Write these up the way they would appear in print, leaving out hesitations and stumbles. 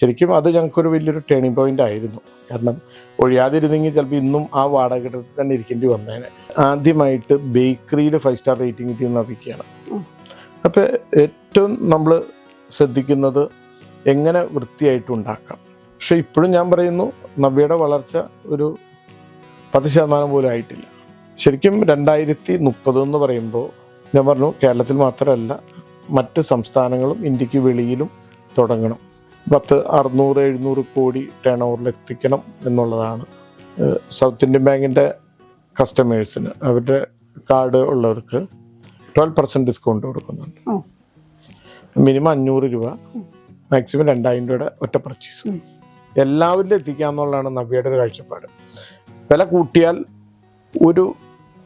ശരിക്കും അത് ഞങ്ങൾക്കൊരു വലിയൊരു ടേണിംഗ് പോയിന്റ് ആയിരുന്നു. കാരണം ഒഴിയാതിരുന്നെങ്കിൽ ചിലപ്പോൾ ഇന്നും ആ വാടക കെട്ടിടത്തിൽ തന്നെ ഇരിക്കേണ്ടി വന്നേനെ. ആദ്യമായിട്ട് ബേക്കറിയിൽ 5 സ്റ്റാർ റേറ്റിംഗ് കിട്ടിയെന്ന് നവ്യക്കാണ്. അപ്പോൾ ഏറ്റവും നമ്മൾ ശ്രദ്ധിക്കുന്നത് എങ്ങനെ വൃത്തിയായിട്ട് ഉണ്ടാക്കാം. പക്ഷെ ഇപ്പോഴും ഞാൻ പറയുന്നു, നവ്യയുടെ വളർച്ച ഒരു 10% പോലും ആയിട്ടില്ല. ശരിക്കും 2030 എന്ന് പറയുമ്പോൾ ഞാൻ പറഞ്ഞു, കേരളത്തിൽ മാത്രമല്ല മറ്റ് സംസ്ഥാനങ്ങളും ഇന്ത്യക്ക് വെളിയിലും തുടങ്ങണം. 600-700 കോടി ടേൺ ഓവറിൽ എത്തിക്കണം എന്നുള്ളതാണ്. സൗത്ത് ഇന്ത്യൻ ബാങ്കിൻ്റെ കസ്റ്റമേഴ്സിന്, അവരുടെ കാർഡ് ഉള്ളവർക്ക് 12% ഡിസ്കൗണ്ട് കൊടുക്കുന്നുണ്ട്. മിനിമം 500 രൂപ, മാക്സിമം 2000 രൂപയുടെ ഒറ്റ പർച്ചേസ്. എല്ലാവരിലും എത്തിക്കാമെന്നുള്ളതാണ് നവ്യയുടെ ഒരു കാഴ്ചപ്പാട്. വില കൂട്ടിയാൽ ഒരു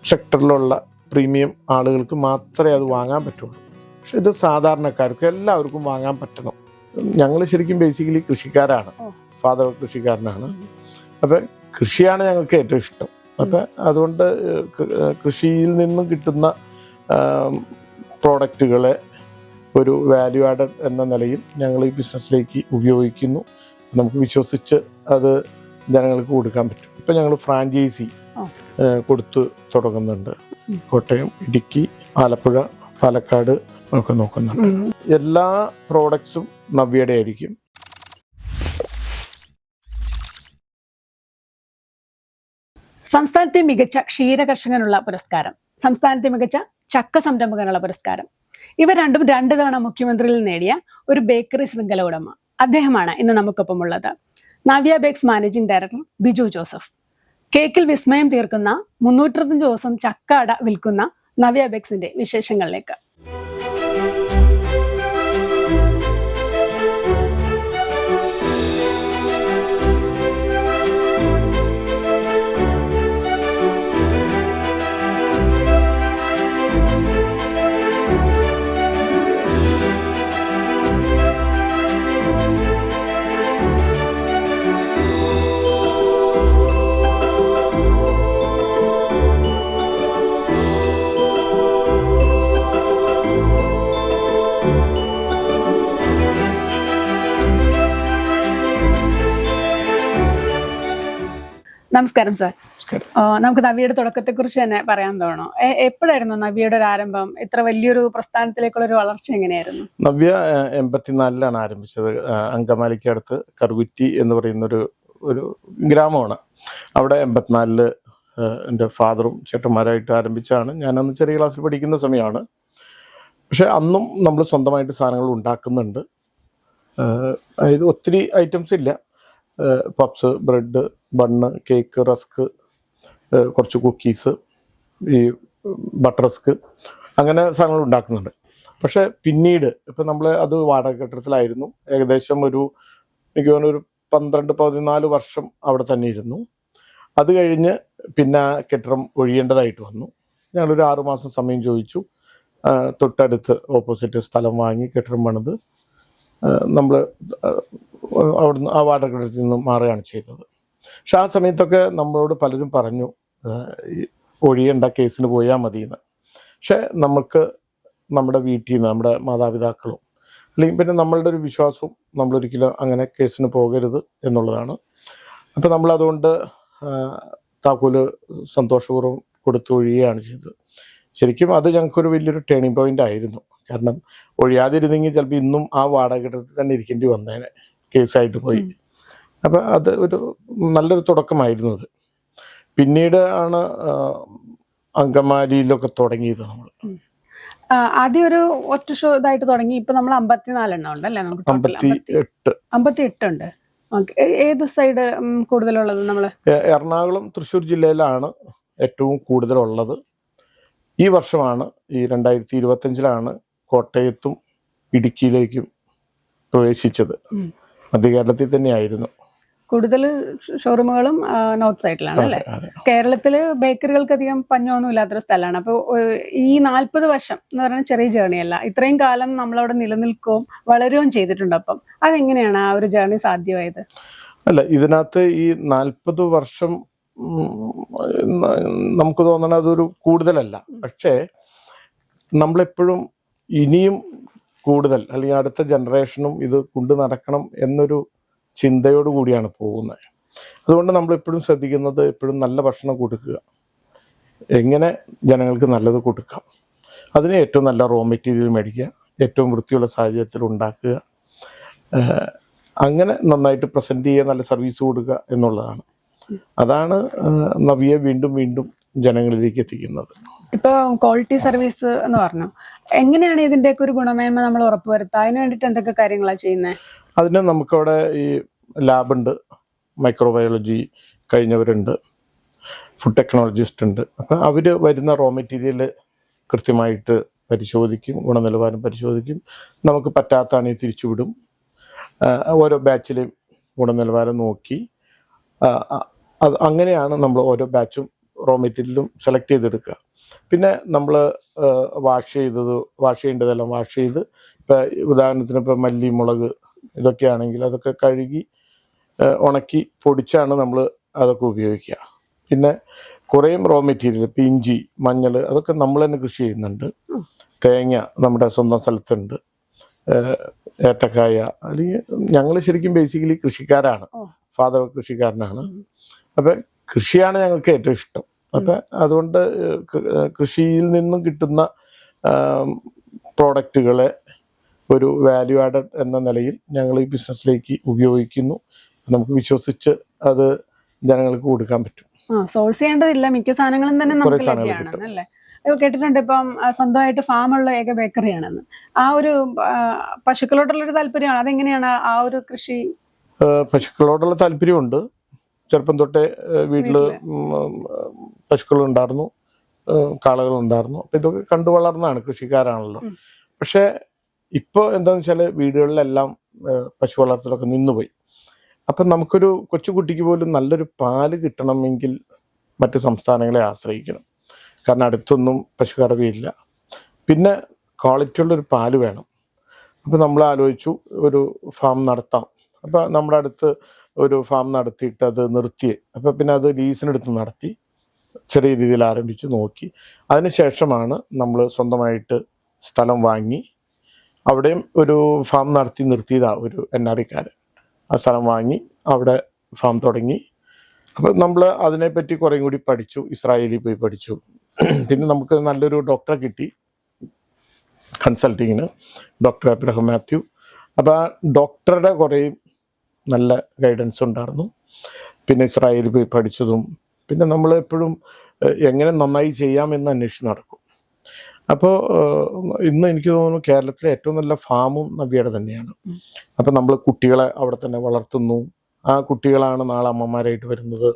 സെക്ടറിലുള്ള പ്രീമിയം ആളുകൾക്ക് മാത്രമേ അത് വാങ്ങാൻ പറ്റുള്ളൂ. പക്ഷെ ഇത് സാധാരണക്കാർക്ക് എല്ലാവർക്കും വാങ്ങാൻ പറ്റണം. ഞങ്ങൾ ശരിക്കും ബേസിക്കലി കൃഷിക്കാരാണ്, ഫാദർ കൃഷിക്കാരനാണ്. അപ്പം കൃഷിയാണ് ഞങ്ങൾക്ക് ഏറ്റവും ഇഷ്ടം. അപ്പം അതുകൊണ്ട് കൃഷിയിൽ നിന്നും കിട്ടുന്ന പ്രോഡക്റ്റുകളെ ഒരു വാല്യൂ ആഡഡ് എന്ന നിലയിൽ ഞങ്ങൾ ഈ ബിസിനസ്സിലേക്ക് ഉപയോഗിക്കുന്നു. നമുക്ക് വിശ്വസിച്ച് അത് ജനങ്ങൾക്ക് കൊടുക്കാൻ പറ്റും. ഇപ്പം ഞങ്ങൾ ഫ്രാഞ്ചൈസി കൊടുത്തു തുടങ്ങുന്നുണ്ട്. കോട്ടയം, ഇടുക്കി, ആലപ്പുഴ, പാലക്കാട് ഒക്കെ നോക്കുന്നുണ്ട്. എല്ലാ പ്രോഡക്ട്സും നവ്യയുടെ ആയിരിക്കും. സംസ്ഥാനത്തെ മികച്ച ക്ഷീര കർഷകനുള്ള പുരസ്കാരം, സംസ്ഥാനത്തെ മികച്ച ചക്ക സംരംഭകനുള്ള പുരസ്കാരം, ഇവ രണ്ടും 2 തവണ മുഖ്യമന്ത്രിയിൽ നേടിയ ഒരു ബേക്കറി ശൃംഖല ഉടമ അദ്ദേഹമാണ് ഇന്ന് നമുക്കൊപ്പം ഉള്ളത്. Navya Bakes managing director Biju Joseph. കേക്കിൽ വിസ്മയം തീർക്കുന്ന 365 ദിവസം ചക്ക അട വിൽക്കുന്ന നവ്യ ബേക്സിന്റെ വിശേഷങ്ങളിലേക്ക്. നമസ്കാരം സാർ. നമുക്ക് നവ്യയുടെ തുടക്കത്തെ കുറിച്ച് തന്നെ പറയാൻ തോന്നണോ? എപ്പോഴായിരുന്നു നവ്യയുടെ ഒരു ആരംഭം? ഇത്ര വലിയൊരു പ്രസ്ഥാനത്തിലേക്കുള്ള ഒരു വളർച്ച എങ്ങനെയായിരുന്നു? നവ്യ 84 ആരംഭിച്ചത്. അങ്കമാലിക്കടുത്ത് കറുകുറ്റി എന്ന് പറയുന്ന ഒരു ഗ്രാമമാണ്. അവിടെ 84 എൻ്റെ ഫാദറും ചേട്ടന്മാരായിട്ട് ആരംഭിച്ചാണ്. ഞാനന്ന് ചെറിയ ക്ലാസ്സിൽ പഠിക്കുന്ന സമയമാണ്. പക്ഷെ അന്നും നമ്മൾ സ്വന്തമായിട്ട് സാധനങ്ങൾ ഉണ്ടാക്കുന്നുണ്ട്. അതായത് ഒത്തിരി ഐറ്റംസ് ഇല്ല. Puffs, bread, bun, cake, rusk, കുറച്ച് കുക്കീസ്, ഈ ബട്ടർ റസ്ക്, അങ്ങനെ സാധനങ്ങൾ ഉണ്ടാക്കുന്നുണ്ട്. പക്ഷെ പിന്നീട് ഇപ്പം നമ്മൾ അത് വാടക കെട്ടിടത്തിലായിരുന്നു. ഏകദേശം എനിക്ക് തോന്നുന്നു 12-14 വർഷം അവിടെ തന്നെ ഇരുന്നു. അത് കഴിഞ്ഞ് പിന്നെ കെട്ടിടം ഒഴിയേണ്ടതായിട്ട് വന്നു. ഞങ്ങളൊരു 6 മാസം സമയം ചോദിച്ചു. തൊട്ടടുത്ത് ഓപ്പോസിറ്റ് സ്ഥലം വാങ്ങി കെട്ടിടം പണിത് നമ്മൾ അവിടുന്ന് ആ വാടക കെട്ടിടത്തിൽ നിന്ന് മാറുകയാണ് ചെയ്തത്. പക്ഷെ ആ സമയത്തൊക്കെ നമ്മളോട് പലരും പറഞ്ഞു ഒഴിയേണ്ട, കേസിന് പോയാൽ മതിയെന്ന്. പക്ഷെ നമുക്ക് നമ്മുടെ വീട്ടിൽ നിന്ന്, നമ്മുടെ മാതാപിതാക്കളും അല്ലെങ്കിൽ പിന്നെ നമ്മളുടെ ഒരു വിശ്വാസവും നമ്മളൊരിക്കലും അങ്ങനെ കേസിന് പോകരുത് എന്നുള്ളതാണ്. അപ്പോൾ നമ്മളതുകൊണ്ട് താക്കോല് സന്തോഷപൂർവ്വം കൊടുത്ത് ഒഴിയുകയാണ് ചെയ്തത്. ശരിക്കും അത് ഞങ്ങൾക്കൊരു വലിയൊരു ടേണിംഗ് പോയിന്റ് ആയിരുന്നു. കാരണം ഒഴിയാതിരുന്നെങ്കിൽ ചിലപ്പോൾ ഇന്നും ആ വാടക കെട്ടിടത്തിൽ തന്നെ ഇരിക്കേണ്ടി വന്നേനെ, കേസായിട്ട് പോയി. അപ്പം അത് ഒരു നല്ലൊരു തുടക്കമായിരുന്നു അത്. പിന്നീട് ആണ് അങ്കമാലിയിലൊക്കെ തുടങ്ങിയത്. നമ്മൾ ആദ്യം ഒരു ഒറ്റ ഷോ ഇതായിട്ട് തുടങ്ങി. ഇപ്പൊ നമ്മൾ 54 ഉണ്ടല്ലേ? 58 ഉണ്ട്. ഏത് സൈഡ് കൂടുതലുള്ളത്? നമ്മള് എറണാകുളം, തൃശ്ശൂർ ജില്ലയിലാണ് ഏറ്റവും കൂടുതലുള്ളത്. ഈ വർഷമാണ്, ഈ 2025 കോട്ടയത്തും ഇടുക്കിയിലേക്കും പ്രവേശിച്ചത്. മധ്യ കേരളത്തിൽ തന്നെയായിരുന്നു കൂടുതൽ ഷോറൂമുകളും. നോർത്ത് സൈഡിലാണ് അല്ലേ? കേരളത്തില് ബേക്കറികൾക്ക് അധികം പഞ്ഞൊന്നും ഇല്ലാത്തൊരു സ്ഥലമാണ്. അപ്പോൾ ഈ 40 വർഷം എന്ന് പറയുന്നത് ചെറിയ ജേർണി അല്ല. ഇത്രയും കാലം നമ്മളവിടെ നിലനിൽക്കുകയും വളരുകയും ചെയ്തിട്ടുണ്ട്. അപ്പം അതെങ്ങനെയാണ് ആ ഒരു ജേർണി സാധ്യമായത്? അല്ല, ഇതിനകത്ത് ഈ 40 വർഷം നമുക്ക് തോന്നണത് അതൊരു കൂടുതലല്ല. പക്ഷേ നമ്മളെപ്പോഴും ഇനിയും കൂടുതൽ, അല്ലെങ്കിൽ അടുത്ത ജനറേഷനും ഇത് കൊണ്ടു നടക്കണം എന്നൊരു ചിന്തയോട് കൂടിയാണ് പോകുന്നത്. അതുകൊണ്ട് നമ്മളെപ്പോഴും ശ്രദ്ധിക്കുന്നത് എപ്പോഴും നല്ല ഭക്ഷണം കൊടുക്കുക, എങ്ങനെ ജനങ്ങൾക്ക് നല്ലത് കൊടുക്കാം, അതിന് ഏറ്റവും നല്ല റോ മെറ്റീരിയൽ മേടിക്കുക, ഏറ്റവും വൃത്തിയുള്ള സാഹചര്യത്തിൽ ഉണ്ടാക്കുക, അങ്ങനെ നന്നായിട്ട് പ്രസൻറ്റ് ചെയ്യുക, നല്ല സർവീസ് കൊടുക്കുക എന്നുള്ളതാണ്. അതാണ് നവ്യയെ വീണ്ടും വീണ്ടും ജനങ്ങളിലേക്ക് എത്തിക്കുന്നത്. ഇപ്പൊ ക്വാളിറ്റി സർവീസ് എന്ന് പറഞ്ഞു, എങ്ങനെയാണ് ഇതിന്റെയൊക്കെ ഒരു ഗുണമേന്മ നമ്മൾ ഉറപ്പുവരുത്തുക? അതിന് വേണ്ടിയിട്ട് എന്തൊക്കെ കാര്യങ്ങളാണ് ചെയ്യുന്നത്? അതിന് നമുക്കവിടെ ഈ ലാബുണ്ട്, മൈക്രോബയോളജി കഴിഞ്ഞവരുണ്ട്, ഫുഡ് ടെക്നോളജിസ്റ്റ് ഉണ്ട്. അപ്പം അവർ വരുന്ന റോ മെറ്റീരിയൽ കൃത്യമായിട്ട് പരിശോധിക്കും, ഗുണനിലവാരം പരിശോധിക്കും. നമുക്ക് പറ്റാത്താണെങ്കിൽ തിരിച്ചുവിടും. ഓരോ ബാച്ചിലെയും ഗുണനിലവാരം നോക്കി അത് അങ്ങനെയാണ് നമ്മൾ ഓരോ ബാച്ചും റോ മെറ്റീരിയലും സെലക്ട് ചെയ്തെടുക്കുക. പിന്നെ നമ്മൾ വാഷ് ചെയ്യേണ്ടതെല്ലാം വാഷ് ചെയ്ത്, ഇപ്പോൾ ഉദാഹരണത്തിന് ഇപ്പോൾ മല്ലി, മുളക് ഇതൊക്കെയാണെങ്കിൽ അതൊക്കെ കഴുകി ഉണക്കി പൊടിച്ചാണ് നമ്മൾ അതൊക്കെ ഉപയോഗിക്കുക. പിന്നെ കുറേ റോ മെറ്റീരിയൽ, ഇപ്പോൾ ഇഞ്ചി, മഞ്ഞൾ അതൊക്കെ നമ്മൾ തന്നെ കൃഷി ചെയ്യുന്നുണ്ട്. തേങ്ങ നമ്മുടെ സ്വന്തം സ്ഥലത്തുണ്ട്, ഏത്തക്കായ. അല്ലെങ്കിൽ ഞങ്ങൾ ശരിക്കും ബേസിക്കലി കൃഷിക്കാരാണ്, ഫാദർ കൃഷിക്കാരനാണ്. അപ്പം കൃഷിയാണ് ഞങ്ങൾക്ക് ഏറ്റവും ഇഷ്ടം. അപ്പം അതുകൊണ്ട് കൃഷിയിൽ നിന്നും കിട്ടുന്ന പ്രോഡക്റ്റുകളെ ഒരു വാല്യൂ ആഡഡ് എന്ന നിലയിൽ ഞങ്ങൾ ഈ ബിസിനസ്സിലേക്ക് ഉപയോഗിക്കുന്നു. നമുക്ക് വിശ്വസിച്ച് അത് ജനങ്ങൾക്ക് കൊടുക്കാൻ പറ്റും. സോഴ്സ് ചെയ്യേണ്ടതില്ല, മിക്ക സാധനങ്ങളും തന്നെ നമുക്ക് ലഭ്യമാണ് അല്ലേ? കേട്ടിട്ടുണ്ട് ഇപ്പം സ്വന്തമായിട്ട് ഫാമുള്ള ഏക ബേക്കറിയാണെന്ന്. ആ ഒരു പശുക്കളോടുള്ളൊരു താല്പര്യമാണ്, അതെങ്ങനെയാണ് ആ ഒരു കൃഷി? പശുക്കളോടുള്ള താല്പര്യമുണ്ട്. ചെറുപ്പം തൊട്ടേ വീട്ടിൽ പശുക്കളുണ്ടായിരുന്നു, കാളകളുണ്ടായിരുന്നു. അപ്പം ഇതൊക്കെ കണ്ടു വളർന്നാണ്, കൃഷിക്കാരാണല്ലോ. പക്ഷേ ഇപ്പോൾ എന്താണെന്ന് വെച്ചാൽ വീടുകളിലെല്ലാം പശു വളർത്തലൊക്കെ നിന്നുപോയി. അപ്പം നമുക്കൊരു കൊച്ചുകുട്ടിക്ക് പോലും നല്ലൊരു പാല് കിട്ടണമെങ്കിൽ മറ്റ് സംസ്ഥാനങ്ങളെ ആശ്രയിക്കണം. കാരണം അടുത്തൊന്നും പശു കറവയില്ല. പിന്നെ ക്വാളിറ്റിയുള്ളൊരു പാല് വേണം. അപ്പോൾ നമ്മൾ ആലോചിച്ചു ഒരു ഫാം നടത്താം. അപ്പോൾ നമ്മുടെ അടുത്ത് ഒരു ഫാം നടത്തിയിട്ട് അത് നിർത്തി. അപ്പോൾ പിന്നെ അത് ലീസിനെടുത്ത് നടത്തി ചെറിയ രീതിയിൽ ആരംഭിച്ച് നോക്കി. അതിനുശേഷമാണ് നമ്മൾ സ്വന്തമായിട്ട് സ്ഥലം വാങ്ങി അവിടെയും ഒരു ഫാം നടത്തി നിർത്തിയതാണ് ഒരു NRIക്കാരൻ. ആ സ്ഥലം വാങ്ങി അവിടെ ഫാം തുടങ്ങി. അപ്പോൾ നമ്മൾ അതിനെപ്പറ്റി കുറേ കൂടി പഠിച്ചു, ഇസ്രായേലിൽ പോയി പഠിച്ചു. പിന്നെ നമുക്ക് നല്ലൊരു ഡോക്ടറെ കിട്ടി കൺസൾട്ടിങ്ങിന്, ഡോക്ടർ അബ്രഹാം മാത്യു. അപ്പോൾ ആ ഡോക്ടറുടെ കുറേ നല്ല ഗൈഡൻസ് ഉണ്ടായിരുന്നു. പിന്നെ ഇസ്രായേലിൽ പോയി പഠിച്ചതും, പിന്നെ നമ്മൾ എപ്പോഴും എങ്ങനെ നന്നായി ചെയ്യാമെന്ന് അന്വേഷിച്ച് നടക്കും. അപ്പോൾ ഇന്ന് എനിക്ക് തോന്നുന്നു കേരളത്തിലെ ഏറ്റവും നല്ല ഫാമും നവ്യയുടെ തന്നെയാണ്. അപ്പോൾ നമ്മൾ കുട്ടികളെ അവിടെ തന്നെ വളർത്തുന്നു. ആ കുട്ടികളാണ് നാളെ അമ്മമാരായിട്ട് വരുന്നത്.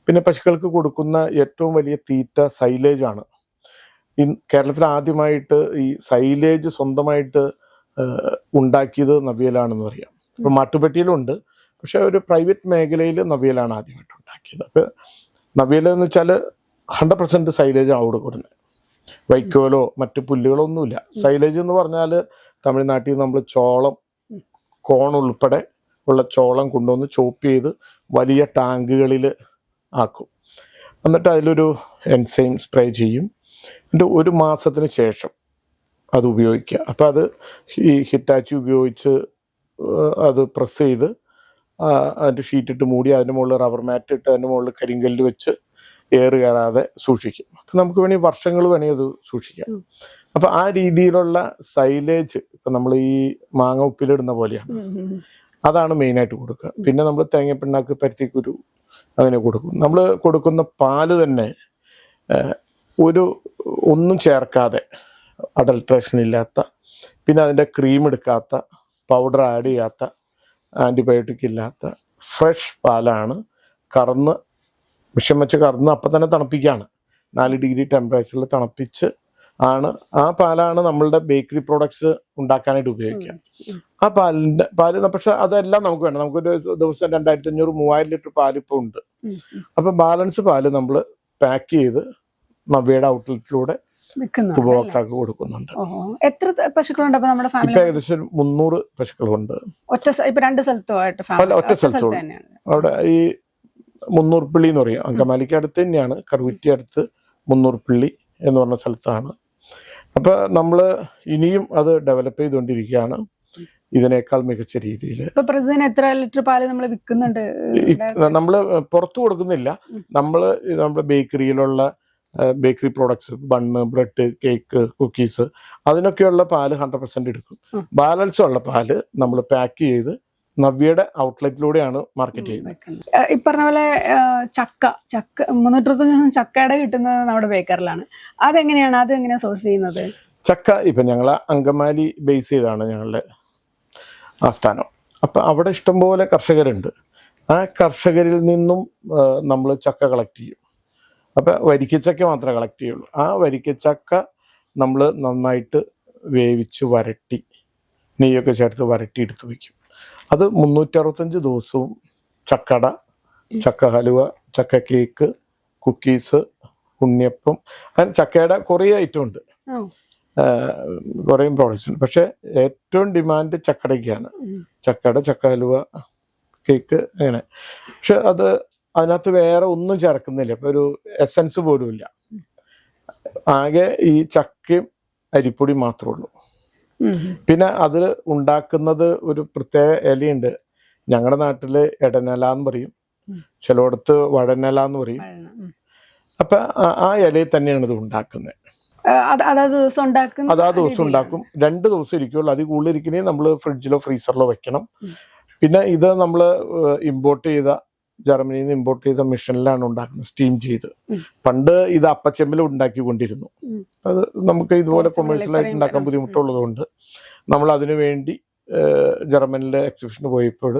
പിന്നെ പശുക്കൾക്ക് കൊടുക്കുന്ന ഏറ്റവും വലിയ തീറ്റ സൈലേജാണ്. കേരളത്തിൽ ആദ്യമായിട്ട് ഈ സൈലേജ് സ്വന്തമായിട്ട് ഉണ്ടാക്കിയത് നവ്യയിലാണെന്ന് പറയാം. ഇപ്പോൾ മാട്ടുപ്പെട്ടിയിലുണ്ട്, പക്ഷേ ഒരു പ്രൈവറ്റ് മേഖലയിൽ നവ്യയിലാണ് ആദ്യമായിട്ട് ഉണ്ടാക്കിയത്. അപ്പോൾ നവ്യയിലെന്ന് വെച്ചാൽ 100% സൈലേജ് അവിടെ കൊടുക്കുന്നത്. വൈക്കോലോ മറ്റു പുല്ലുകളോ ഒന്നുമില്ല. സൈലേജ് എന്ന് പറഞ്ഞാൽ തമിഴ്നാട്ടിൽ നമ്മൾ ചോളം, കോൺ ഉൾപ്പെടെ ഉള്ള ചോളം കൊണ്ടുവന്ന് ചോപ്പ് ചെയ്ത് വലിയ ടാങ്കുകളിൽ ആക്കും. എന്നിട്ട് അതിലൊരു എൻസൈം സ്പ്രേ ചെയ്യും. എന്നിട്ട് 1 മാസത്തിന് ശേഷം അത് ഉപയോഗിക്കുക. അപ്പോൾ അത് ഈ ഹിറ്റാച്ചി ഉപയോഗിച്ച് അത് പ്രസ് ചെയ്ത് അതിൻ്റെ ഷീറ്റിട്ട് മൂടി, അതിൻ്റെ മുകളിൽ റബ്ബർ മാറ്റ് ഇട്ട് അതിൻ്റെ മുകളിൽ കരിങ്കല്ല് വെച്ച് എയർ കയറാതെ സൂക്ഷിക്കും. അപ്പം നമുക്ക് വേണമെങ്കിൽ വർഷങ്ങൾ വേണമെങ്കിൽ അത് സൂക്ഷിക്കാം. അപ്പം ആ രീതിയിലുള്ള സൈലേജ് ഇപ്പം നമ്മൾ ഈ മാങ്ങ ഉപ്പിലിടുന്ന പോലെയാണ്. അതാണ് മെയിനായിട്ട് കൊടുക്കുക. പിന്നെ നമ്മൾ തേങ്ങപ്പിണ്ണാക്ക്, പരുത്തിക്കുരു അങ്ങനെ കൊടുക്കും. നമ്മൾ കൊടുക്കുന്ന പാല് തന്നെ ഒന്നും ചേർക്കാതെ, അഡൾട്രേഷൻ ഇല്ലാത്ത, പിന്നെ അതിൻ്റെ ക്രീം എടുക്കാത്ത, പൗഡർ ആഡ് ചെയ്യാത്ത, ആൻറ്റിബയോട്ടിക് ഇല്ലാത്ത ഫ്രഷ് പാലാണ്. കറന്ന് മിഷൻ വെച്ച് കറന്ന് അപ്പം തന്നെ തണുപ്പിക്കുകയാണ്. 4 ഡിഗ്രി ടെമ്പറേച്ചറിൽ തണുപ്പിച്ച് ആണ് ആ പാലാണ് നമ്മളുടെ ബേക്കറി പ്രോഡക്ട്സ് ഉണ്ടാക്കാനായിട്ട് ഉപയോഗിക്കുക. ആ പാല് പക്ഷെ അതെല്ലാം നമുക്ക് വേണം. നമുക്കൊരു ദിവസം 2500-3000 ലിറ്റർ പാലിപ്പോൾ ഉണ്ട്. അപ്പം ബാലൻസ് പാല് നമ്മൾ പാക്ക് ചെയ്ത് നവ്യയുടെ ഔട്ട്ലെറ്റിലൂടെ ഉപഭോക്താക്കൾ കൊടുക്കുന്നുണ്ട്. എത്ര പശുക്കളുണ്ട് നമ്മുടെ ഫാമിലി? ഇപ്പൊ ഏകദേശം 300 പശുക്കളുണ്ട്. ഒറ്റ സ്ഥലത്തുമായിട്ട്? ഒറ്റ സ്ഥലത്തും. അവിടെ ഈ 300 പള്ളി എന്ന് പറയും, അങ്കമാലിക്ക് അടുത്ത് തന്നെയാണ്, കറുകുറ്റി അടുത്ത് 300 പള്ളി എന്ന് പറഞ്ഞ സ്ഥലത്താണ്. അപ്പോൾ നമ്മൾ ഇനിയും അത് ഡെവലപ്പ് ചെയ്തുകൊണ്ടിരിക്കുകയാണ്. ഇതിനേക്കാൾ മികച്ച രീതിയിൽ. ഇപ്പൊ പ്രതിദിനം എത്ര ലിറ്റർ പാല് നമ്മൾ വിൽക്കുന്നുണ്ട്? നമ്മൾ പുറത്തു കൊടുക്കുന്നില്ല. നമ്മുടെ ബേക്കറിയിലുള്ള bakery products, bun, bread, cake, cookies, അതിനൊക്കെയുള്ള പാല് 100% എടുക്കും. ബാലൻസ് ഉള്ള പാല് നമ്മൾ പാക്ക് ചെയ്ത് നവ്യയുടെ ഔട്ട്ലെറ്റിലൂടെയാണ് മാർക്കറ്റ് ചെയ്യുന്നത്. ഈ പറഞ്ഞ പോലെ ചക്ക 365 ചക്കയുടെ കിട്ടുന്നത് നമ്മുടെ ബേക്കറിലാണ്. അതെങ്ങനെയാണ് സോഴ്സ് ചെയ്യുന്നത്? ചക്ക ഇപ്പം ഞങ്ങൾ അങ്കമാലി ബേസ് ചെയ്താണ് ഞങ്ങളുടെ ആസ്ഥാനം. അപ്പം അവിടെ ഇഷ്ടംപോലെ കർഷകരുണ്ട്. ആ കർഷകരിൽ നിന്നും നമ്മൾ ചക്ക കളക്ട് ചെയ്യും. അപ്പം വരിക്കച്ചക്ക മാത്രമേ കളക്ട് ചെയ്യുള്ളൂ. ആ വരിക്കച്ചക്ക നമ്മൾ നന്നായിട്ട് വേവിച്ച് വരട്ടി നെയ്യൊക്കെ ചേർത്ത് വരട്ടി എടുത്ത് വയ്ക്കും. അത് 365 ദിവസവും ചക്കട, ചക്ക ഹലുവ, ചക്ക കേക്ക്, കുക്കീസ്, ഉണ്ണിയപ്പം, അങ്ങനെ ചക്കയുടെ കുറേ ഐറ്റം ഉണ്ട്, കുറേ പ്രോഡക്റ്റ്സ് ഉണ്ട്. പക്ഷെ ഏറ്റവും ഡിമാൻഡ് ചക്കടയ്ക്കാണ്. ചക്കട, ചക്ക ഹലുവ, കേക്ക്, അങ്ങനെ. പക്ഷെ അതിനകത്ത് വേറെ ഒന്നും ചേർക്കുന്നില്ല. ഇപ്പൊ ഒരു എസൻസ് പോലും ഇല്ല. ആകെ ഈ ചക്കയും അരിപ്പൊടി മാത്രമേ ഉള്ളൂ. പിന്നെ അത് ഉണ്ടാക്കുന്നത് ഒരു പ്രത്യേക ഇലയുണ്ട്. ഞങ്ങളുടെ നാട്ടില് എടനില എന്ന് പറയും, ചിലയിടത്ത് വഴനില എന്ന് പറയും. അപ്പൊ ആ ഇലയിൽ തന്നെയാണ് ഇത് ഉണ്ടാക്കുന്നത്. അതാ ദിവസം ഉണ്ടാക്കും. 2 ദിവസം ഇരിക്കുള്ളൂ. അതിൽ കൂടുതൽ ഇരിക്കണേ നമ്മൾ ഫ്രിഡ്ജിലോ ഫ്രീസറിലോ വെക്കണം. പിന്നെ ഇത് നമ്മൾ ജർമ്മനിയിൽ നിന്ന് ഇമ്പോർട്ട് ചെയ്ത മെഷീനിലാണ് ഉണ്ടാക്കുന്നത്, സ്റ്റീം ചെയ്ത്. പണ്ട് ഇത് അപ്പച്ചെമ്പിൽ ഉണ്ടാക്കിക്കൊണ്ടിരുന്നു. അത് നമുക്ക് ഇതുപോലെ കൊമേഴ്സ്യലായിട്ട് ഉണ്ടാക്കാൻ ബുദ്ധിമുട്ടുള്ളത് കൊണ്ട് നമ്മൾ അതിനു വേണ്ടി ജർമ്മനിലെ എക്സിബിഷന് പോയപ്പോൾ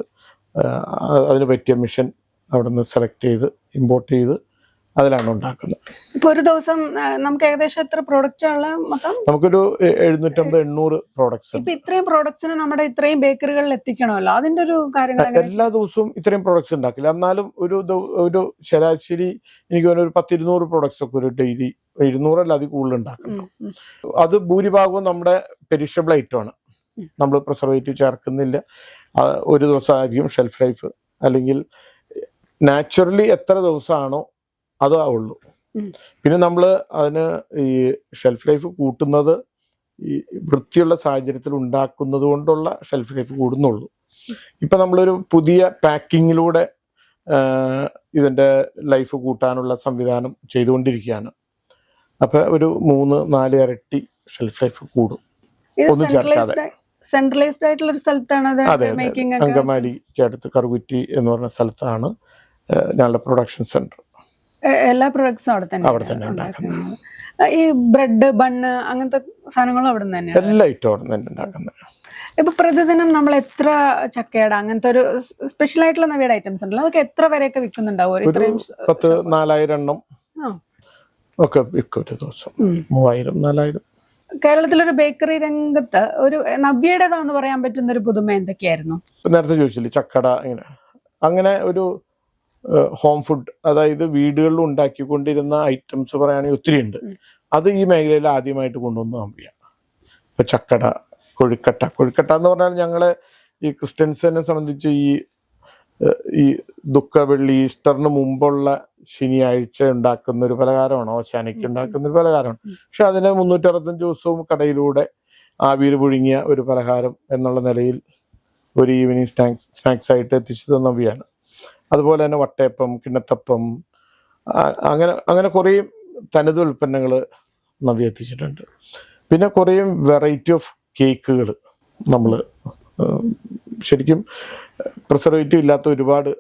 അതിന് പറ്റിയ മെഷീൻ അവിടെ നിന്ന് സെലക്ട് ചെയ്ത് ഇമ്പോർട്ട് ചെയ്ത് അതിലാണ് ഉണ്ടാക്കുന്നത്. ഇപ്പൊ ഒരു ദിവസം നമുക്ക് ഏകദേശം എത്ര പ്രോഡക്റ്റ് ഉള്ള മൊത്തം? നമുക്കൊരു 750-800 പ്രോഡക്ട്സ്. ഇപ്പൊ ഇത്രയും പ്രോഡക്ട്സിന് നമ്മുടെ ഇത്രയും ബേക്കറികളിൽ എത്തിക്കണമല്ലോ, അതിന്റെ ഒരു കാര്യങ്ങൾ എല്ലാ ദിവസവും ഇത്രയും പ്രോഡക്ട്സ് ഉണ്ടാക്കില്ല. എന്നാലും ഒരു ശരാശരി എനിക്ക് തോന്നുന്നു ഒരു 10-200 പ്രോഡക്ട്സ് ഒക്കെ ഒരു ഡെയിലി, 200 അല്ല അതിൽ കൂടുതൽ ഉണ്ടാക്കണം. അത് ഭൂരിഭാഗവും നമ്മുടെ പെരിഷബിൾ ഐറ്റമാണ്. നമ്മൾ പ്രിസർവേറ്റീവ് ചേർക്കുന്നില്ല. ഒരു ദിവസം ആയിരിക്കും ഷെൽഫ് ലൈഫ്. അല്ലെങ്കിൽ നാച്ചുറലി എത്ര ദിവസമാണോ അതേ ഉള്ളൂ. പിന്നെ നമ്മൾ അതിന് ഈ ഷെൽഫ് ലൈഫ് കൂട്ടുന്നത് ഈ വൃത്തിയുള്ള സാഹചര്യത്തിൽ ഉണ്ടാക്കുന്നത് കൊണ്ടുള്ള ഷെൽഫ് ലൈഫ് കൂടുന്നുള്ളൂ. ഇപ്പം നമ്മളൊരു പുതിയ പാക്കിങ്ങിലൂടെ ഇതിൻ്റെ ലൈഫ് കൂട്ടാനുള്ള സംവിധാനം ചെയ്തുകൊണ്ടിരിക്കുകയാണ്. അപ്പം ഒരു 3-4 ഇരട്ടി ഷെൽഫ് ലൈഫ് കൂടും ഒന്നും ചേർക്കാതെ. സെൻട്രലൈസ്ഡ് ആയിട്ടുള്ള ഒരു സ്ഥലത്താണ്. അതെ, അങ്കമാലിക്ക് അടുത്ത് കറുകുറ്റി എന്ന് പറഞ്ഞ സ്ഥലത്താണ് ഞങ്ങളുടെ പ്രൊഡക്ഷൻ സെന്റർ. എല്ലാ പ്രൊഡക്ട്സും അവിടെ തന്നെ ഉണ്ടാക്കുന്നത്. ഈ ബ്രെഡ്, ബണ്ണ്, അങ്ങനത്തെ സാധനങ്ങളും അവിടെ നിന്ന് തന്നെയാണ്. എല്ലാ ഐറ്റവും അവിടെ തന്നെ ഉണ്ടാക്കുന്നത്. ഇപ്പൊ പ്രതിദിനം നമ്മൾ എത്ര ചക്കയുടെ അങ്ങനത്തെ ഒരു സ്പെഷ്യൽ ആയിട്ടുള്ള നവയുടെ ഐറ്റംസ് ഉണ്ടല്ലോ, അതൊക്കെ എത്ര വരെയൊക്കെ വിൽക്കുന്നുണ്ടാവും? 10,000-4,000 എണ്ണം ഒക്കെ വിൽക്കും ഒരു ദിവസം. 3,000-4,000. കേരളത്തിലൊരു ബേക്കറി രംഗത്ത് ഒരു നവ്യയുടേതാന്ന് പറയാൻ പറ്റുന്ന ഒരു പുതുമ എന്തൊക്കെയായിരുന്നു? നേരത്തെ ചോദിച്ചില്ലേ, ചക്കട, അങ്ങനെ ഒരു ഹോം ഫുഡ്, അതായത് വീടുകളിൽ ഉണ്ടാക്കിക്കൊണ്ടിരുന്ന ഐറ്റംസ് പറയുകയാണെങ്കിൽ ഒത്തിരി ഉണ്ട്. അത് ഈ മേഖലയിൽ ആദ്യമായിട്ട് കൊണ്ടുവന്ന് നവ്യ. ഇപ്പൊ ചക്കട, കൊഴുക്കട്ട എന്ന് പറഞ്ഞാൽ ഞങ്ങളെ ഈ ക്രിസ്ത്യൻസിനെ സംബന്ധിച്ച് ഈ വെള്ളി, ഈസ്റ്ററിന് മുമ്പുള്ള ശനിയാഴ്ച ഉണ്ടാക്കുന്ന ഒരു പലഹാരമാണ്, ഓശാനയ്ക്ക് ഉണ്ടാക്കുന്ന ഒരു പലഹാരമാണ്. പക്ഷെ അതിന് 365 ദിവസവും കടയിലൂടെ ആവിയിൽ പുഴുങ്ങിയ ഒരു പലഹാരം എന്നുള്ള നിലയിൽ ഒരു ഈവനിങ് സ്നാക്സ് ആയിട്ട് എത്തിച്ചത് നവ്യാണ്. അതുപോലെ തന്നെ വട്ടയപ്പം, കിണ്ണത്തപ്പം, അങ്ങനെ കുറേ തനത് ഉൽപ്പന്നങ്ങൾ നവ്യ എത്തിച്ചിട്ടുണ്ട്. പിന്നെ കുറേ വെറൈറ്റി ഓഫ് കേക്കുകൾ നമ്മൾ ശരിക്കും പ്രിസർവേറ്റീവ് ഇല്ലാത്ത ഒരുപാട്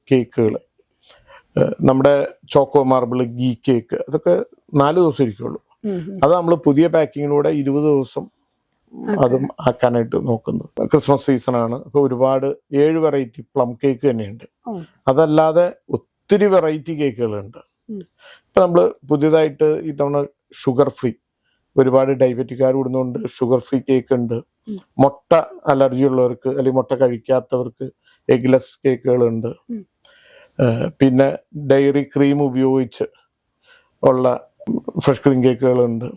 കേക്കുകൾ, നമ്മുടെ ചോക്കോ മാർബിൾ, ഗീ കേക്ക്, അതൊക്കെ 4 ദിവസം ഇരിക്കുള്ളൂ. അത് നമ്മൾ പുതിയ പാക്കിങ്ങിലൂടെ 20 ദിവസം അതും ആക്കാനായിട്ട് നോക്കുന്നത്. ക്രിസ്മസ് സീസണാണ്. അപ്പോൾ ഒരുപാട് 7 വെറൈറ്റി പ്ലം കേക്ക് തന്നെയുണ്ട്. അതല്ലാതെ ഒത്തിരി വെറൈറ്റി കേക്കുകളുണ്ട്. ഇപ്പം നമ്മൾ പുതിയതായിട്ട് ഇത്തവണ ഷുഗർ ഫ്രീ, ഒരുപാട് ഡയബറ്റിക്കാർ കൂടുന്നതുകൊണ്ട് ഷുഗർ ഫ്രീ കേക്ക് ഉണ്ട്. മുട്ട അലർജി ഉള്ളവർക്ക് അല്ലെങ്കിൽ മുട്ട കഴിക്കാത്തവർക്ക് എഗ്ലെസ് കേക്കുകളുണ്ട്. പിന്നെ ഡയറി ക്രീം ഉപയോഗിച്ച് ഉള്ള ഫ്രഷ് ക്രീം കേക്കുകളുണ്ട്.